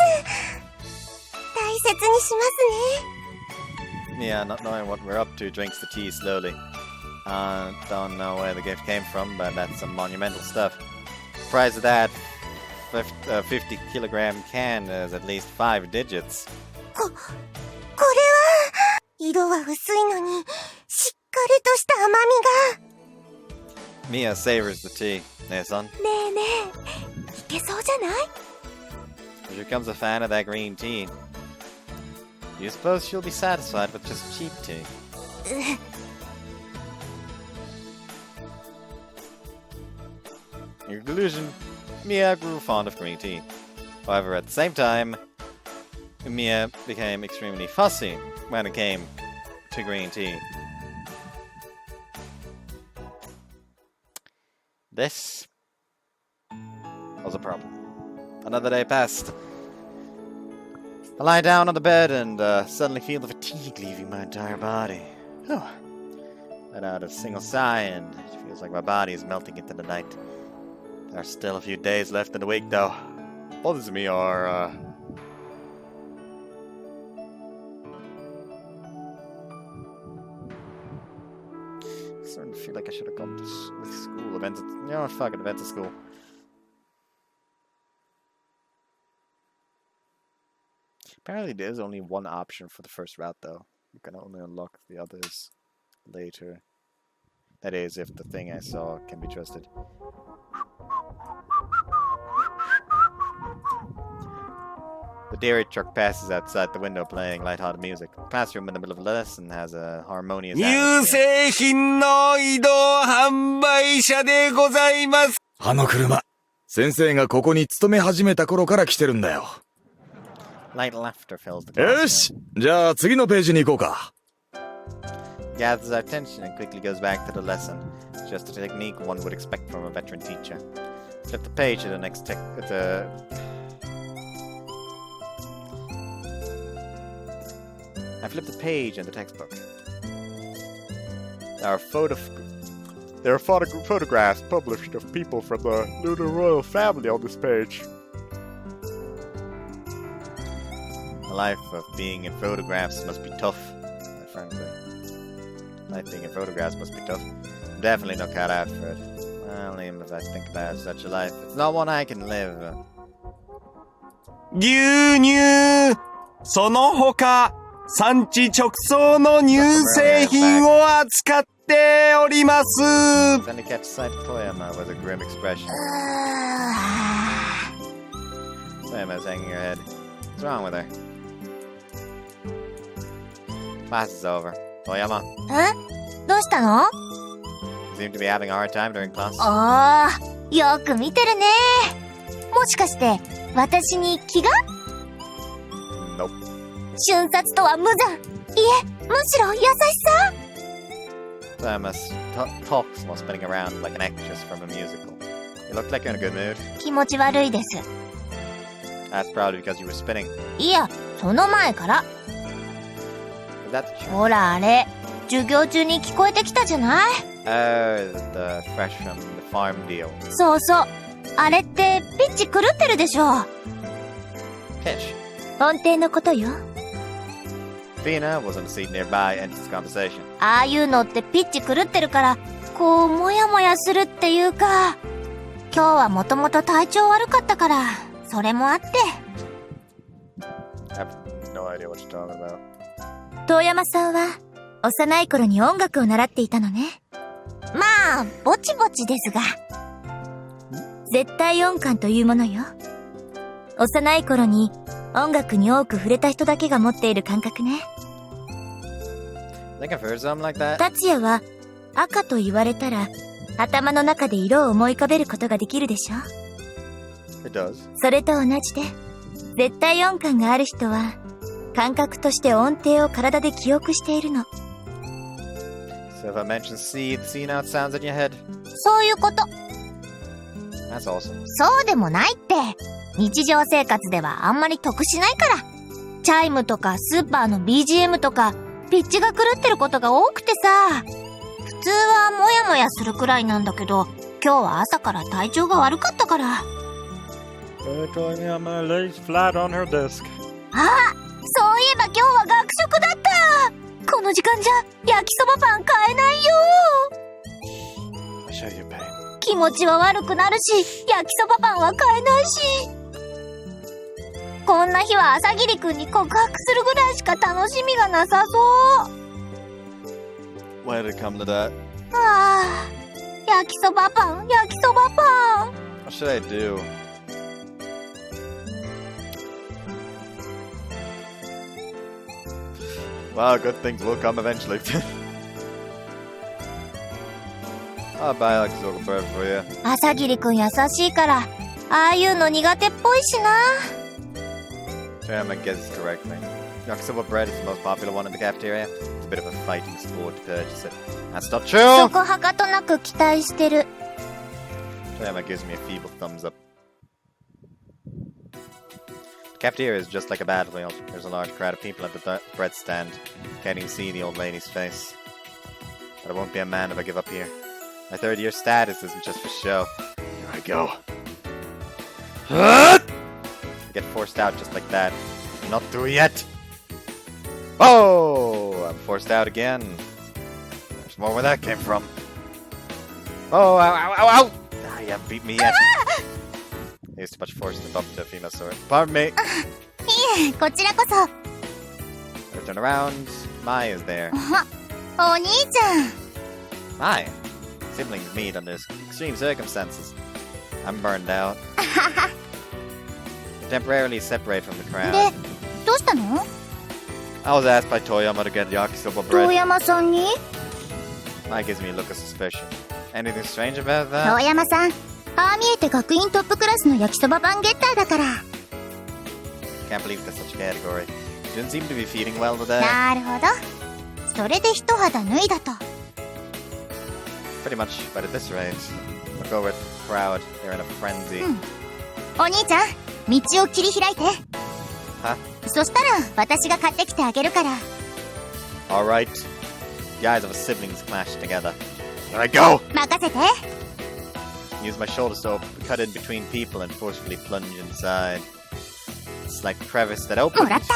大切にしますね。 Mia, not knowing what we're up to, drinks the tea slowly. Don't know where the gift came from, but that's some monumental stuff. The price of that 50 kilogram can is at least 5 digits. これは、色は薄いのに、しっかりとした甘みが。Mia savors the tea. Nason. ねえねえ、いけそうじゃない？ Here comes a fan of that green tea. Do you suppose she'll be satisfied with just cheap tea? In conclusion, Mia grew fond of green tea. However, at the same time, Mia became extremely fussy when it came to green tea. This was a problem. Another day passed. I lie down on the bed and suddenly feel the fatigue leaving my entire body. Let out a single sigh and it feels like my body is melting into the night. There are still a few days left in the week though. What bothers me are I starting to feel like I should have gone to school events. You know what, fuck it, events at school. Apparently there's only one option for the first route though. You can only unlock the others later. That is, if the thing I saw can be trusted. The dairy truck passes outside the window playing light-hearted music. The classroom in the middle of a lesson has a harmonious 乳 atmosphere. 製品の移動販売車でございます。あの車、先生がここに勤め始めた頃から来てるんだよ。Light laughter fills the よ classroom. し、じゃあ次のページに行こうか。Gathers our attention and quickly goes back to the lesson. Just a technique one would expect from a veteran teacher. Flip the page to the next I flipped the page in the textbook. There are photographs published of people from the Lunar royal family on this page. A life of being in photographs must be tough, my friend say. Life being in photographs must be tough. I'm definitely not cut out for it. Well, even if I think about such a life, it's not one I can live. 牛乳その他産地直送の乳製品を扱っております。 Then to catch sight of Toyama with a grim expression. Toyama's hanging her head. What's wrong with her? Class is over. Toyama どうしたの？ seem to be having a hard time during class. ああ、よく見てるね。もしかして、私に気が？ Nope. 瞬殺とは無残。いえ、むしろ優しさ。 Toyama talks while spinning around like an actress from a musical. You look like you're in a good mood. 気持ち悪いです。 That's probably because you were spinning. いや、その前から。 Is that the truth? ほらあれ、授業中に聞こえてきたじゃない？ Oh, the fresh from the farm deal. そうそう。あれってピッチ狂ってるでしょ。 Pitch. 音程のことよ。 Fina was on the seat nearby and this conversation. ああいうのってピッチ狂ってるから、こうもやもやするっていうか、今日はもともと体調悪かったから、それもあって。 I have no idea what you're talking about. 遠山さんは幼い頃に音楽を習っていたのね。まあ、ぼちぼちですが。絶対音感というものよ。幼い頃に音楽に多く触れた人だけが持っている感覚ね。I think I've heard something like that. 達也は赤と言われたら頭の中で色を思い浮かべることができるでしょ。 It does. それと同じで、絶対音感がある人は感覚として音程を体で記憶しているの。 So if I mention C, the C now sounds in your head. そういうこと。 That's awesome. そうでもないって。日常生活ではあんまり得しないから。チャイムとかスーパーの BGM とか、ピッチが狂ってることが多くてさ。普通はもやもやするくらいなんだけど、今日は朝から体調が悪かったから。Toyama lays flat on her desk. あ、そういえば今日は学食だった。この時間じゃ焼きそばパン買えないよ。 I show you pain. 気持ちは悪くなるし、焼きそばパンは買えないし。こんな日は朝霧くんに告白するぐらいしか楽しみがなさそう。 Why did it come to that? ああ、焼きそばパン、焼きそばパン。 What should I do? Wow, good things will come eventually. I'll buy like a little bird for you. 朝霧くん優しいから、ああいうの苦手っぽいしな。 Toyama guesses correctly. Yakisoba bread is the most popular one in the cafeteria. It's a bit of a fighting sport to purchase it. That's not そ true! こはかとなく期待してる。 Toyama gives me a feeble thumbs up. The cafeteria is just like a battlefield. There's a large crowd of people at the bread stand. Can't even see the old lady's face. But I won't be a man if I give up here. My third year status isn't just for show. Here I go. I get forced out just like that. I'm not through yet. Oh, I'm forced out again. There's more where that came from. Oh, ow, ow, ow, ow! Ah, you haven't beat me yet. I used too much force to bump into a female sword. Pardon me. いえ、こちらこそ。 I turn around. Mai is there. お兄ちゃん。 Mai. Siblings meet under extreme circumstances. I'm burned out. We temporarily separate from the で crowd.、どうしたの？ I was asked by Toyama to get yakisoba 遠 bread. 山さんに？ Mai gives me a look of suspicion. Anything strange about 遠 that? 山さん、ああ見えて学院トップクラスの焼きそばパンゲッターだから。 Can't believe there's such a category. Didn't seem to be feeding well today. なるほど。それで一肌脱いだと。 Pretty much, but at this rate, look over at the crowd. They're in a frenzy. お兄ちゃん、道を切り開いて。は？そしたら私が買ってきてあげるから。 Alright. The eyes of our siblings clash together. Here I go! 任せて。 Use my shoulders to cut in between people and forcefully plunge inside. It's like a crevice that も opens. らった。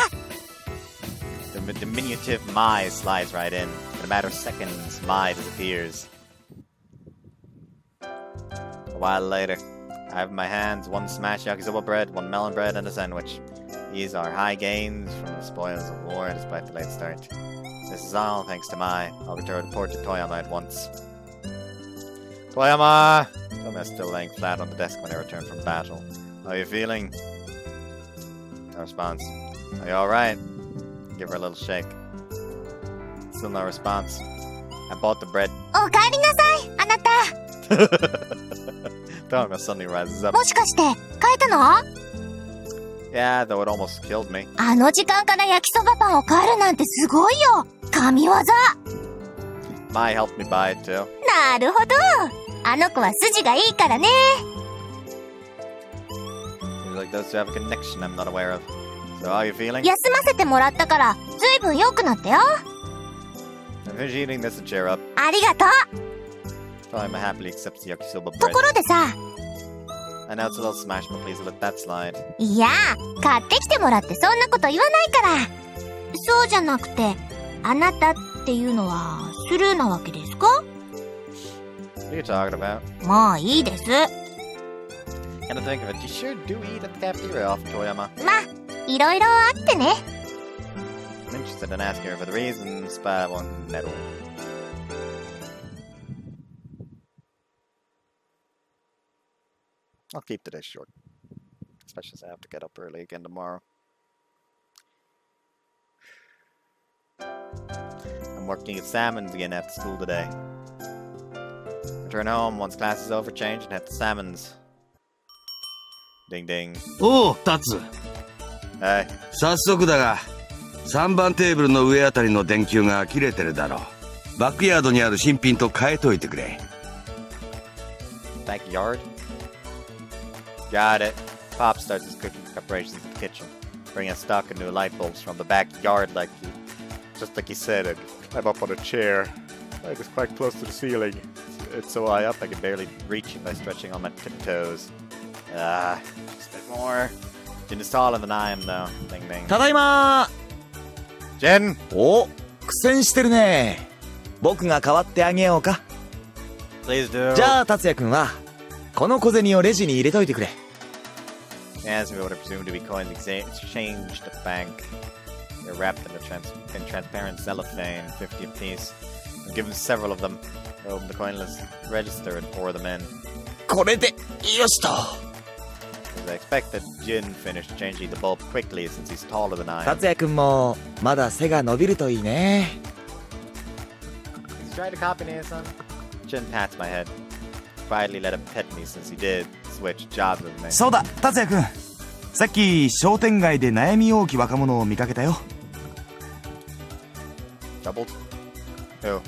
The diminutive Mai slides right in. In a matter of seconds, Mai disappears. A while later, I have in my hands one smashed yakisoba bread, one melon bread, and a sandwich. These are high gains from the spoils of war despite the late start. This is all thanks to Mai. I'll return to report to Toyama at once. Toyama! Toyama is still laying flat on the desk when I return from battle. How are you feeling? No response. Are you alright? Give her a little shake. Still no response. I bought the bread. おかえりなさい、あなた。 Toyama suddenly rises up. もしかして、変えたの？ Yeah, though it almost killed me. あの時間から焼きそばパンを変えるなんてすごいよ。神業。Mai helped me buy it too. なるほど。あの子は筋がいいからね。Seems like those two have a connection I'm not aware of. So how are you feeling? 休ませてもらったから、ずいぶん良くなったよ。I'm finished eating this and cheer up. ありがとう。 Toyama happily accepts the yakisoba と bread. ころでさ、 I know it's a little smash, but please let that slide. いや、買ってきてもらってそんなこと言わないから。そうじゃなくて、あなたっていうのはスルーなわけですか？ What are you talking about? もういいです。 Kind of think of it, you sure do eat at the cafeteria often, Toyama. ま、いろいろあってね。 I'm interested in asking her for the reasons, but I won't meddle. I'll keep today short. Especially as I have to get up early again tomorrow. I'm working at Salmon's again after school today. Return home once class is over, change, and head to Salmon's. Ding ding. おう、タツ。 Hey. 早速だが、3番テーブルの上あたりの電球が切れてるだろう。バックヤードにある新品と変えといてくれ。Backyard? Got it. Pop starts his cooking preparations in the kitchen, bringing stock of new light bulbs from the backyard just like he said. I'm up on a chair. Light is quite close to the ceiling. It's so high up I can barely reach it by stretching on my tiptoes. Just a bit more. Jin is taller than I am though. Ding ding. ただいまー。 Jin! お、苦戦してるね。僕が代わってあげようか。 Please do. じゃあ達也くんはこの小銭をレジに入れといてくれ。 As we would have presumed to be coins exchanged at the bank. They're wrapped in transparent cellophane, 50 apiece. I've given several of them. I open the coinless register and pour them in. これでよしと。 As I expected, Jin finished changing the bulb quickly since he's taller than I am. 達也くんもまだ背が伸びるといいね。 He's trying to copy me, son. Jin pats my head. Quietly let him pet me since he did switch jobs with me. そうだ、達也くん。さっき商店街で悩み多き若者を見かけたよ。 Troubled? Who?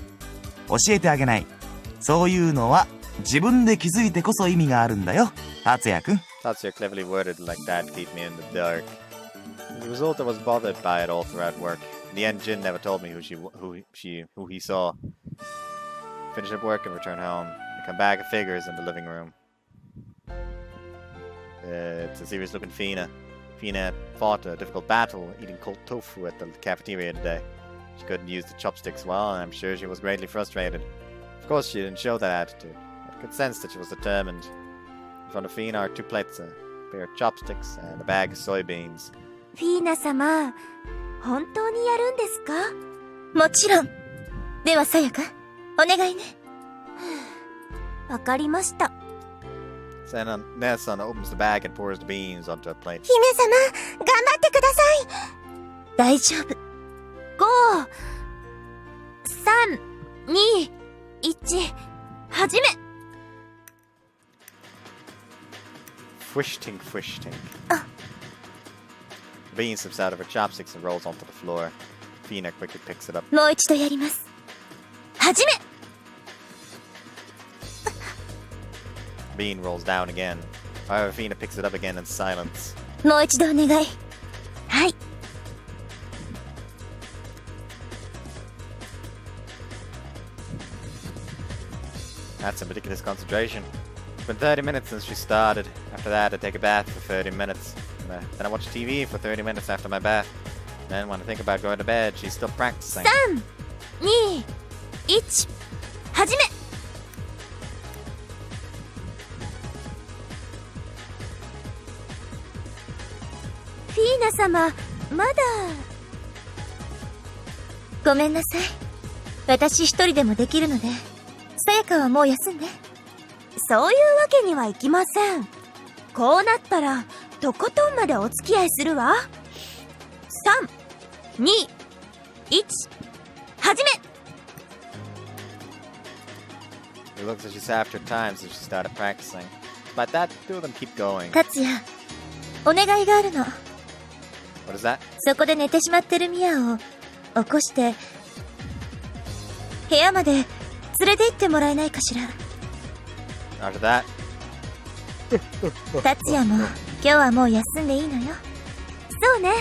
教えてあげない。そういうのは自分で気づいてこそ意味があるんだよ、達也くん。 Thoughts are cleverly worded like that to keep me in the dark. As a result, I was bothered by it all throughout work. In the end, Jin never told me who he saw. Finish up work and return home. I come back, it figures in the living room. It's a serious-looking Fina. Fina fought a difficult battle eating cold tofu at the cafeteria today. She couldn't use the chopsticks well, and I'm sure she was greatly frustrated. Of course, she didn't show that attitude. I could sense that she was determined. In front of Fina are 2 plates, a pair of chopsticks, and a bag of soybeans. フィーナ様、本当にやるんですか？もちろん。ではさやか、お願いね。わかりました。 Nessun opens the bag and pours the beans onto a plate. 姫様、頑張ってください。大丈夫。5、3、2、1、始め。Fwishting, fwishting. The bean slips out of her chopsticks and rolls onto the floor. Fina quickly picks it up. もう一度やります。始め。 Bean rolls down again. However, Fina picks it up again in silence. もう一度お願い。はい。 That's some ridiculous concentration. It's been 30 minutes since she started. After that, I take a bath for 30 minutes. Then I watch TV for 30 minutes after my bath. Then when I think about going to bed, she's still practicing. 3、2、1、始め。フィーナ様、まだ。ごめんなさい。私一人でもできるので、さやかはもう休んで。そういうわけにはいきません。こうなったら、とことんまでお付き合いするわ。3、2、1、始め。 It looks like she's after time, so she started practicing. But that, two of them keep going. 達也、お願いがあるの。 What is that? そこで寝てしまってるミアを起こして、部屋まで連れて行ってもらえないかしら。 After that, 達也も今日はもう休んでいいのよ。そうね。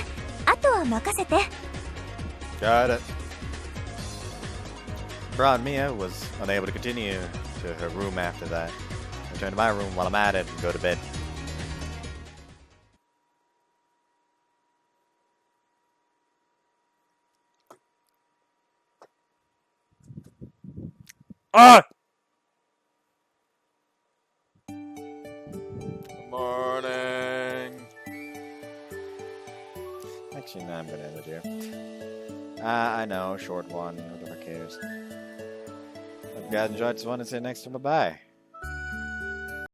あとは任せて。 got it. Broad Mia was unable to continue to her room after that. I return to my room while I'm at it and go to bed. Ah! Good morning. Actually, no, I'm gonna end it here. I know, short one. Whatever cares. Hope you guys enjoyed this one and see you next time. Bye bye.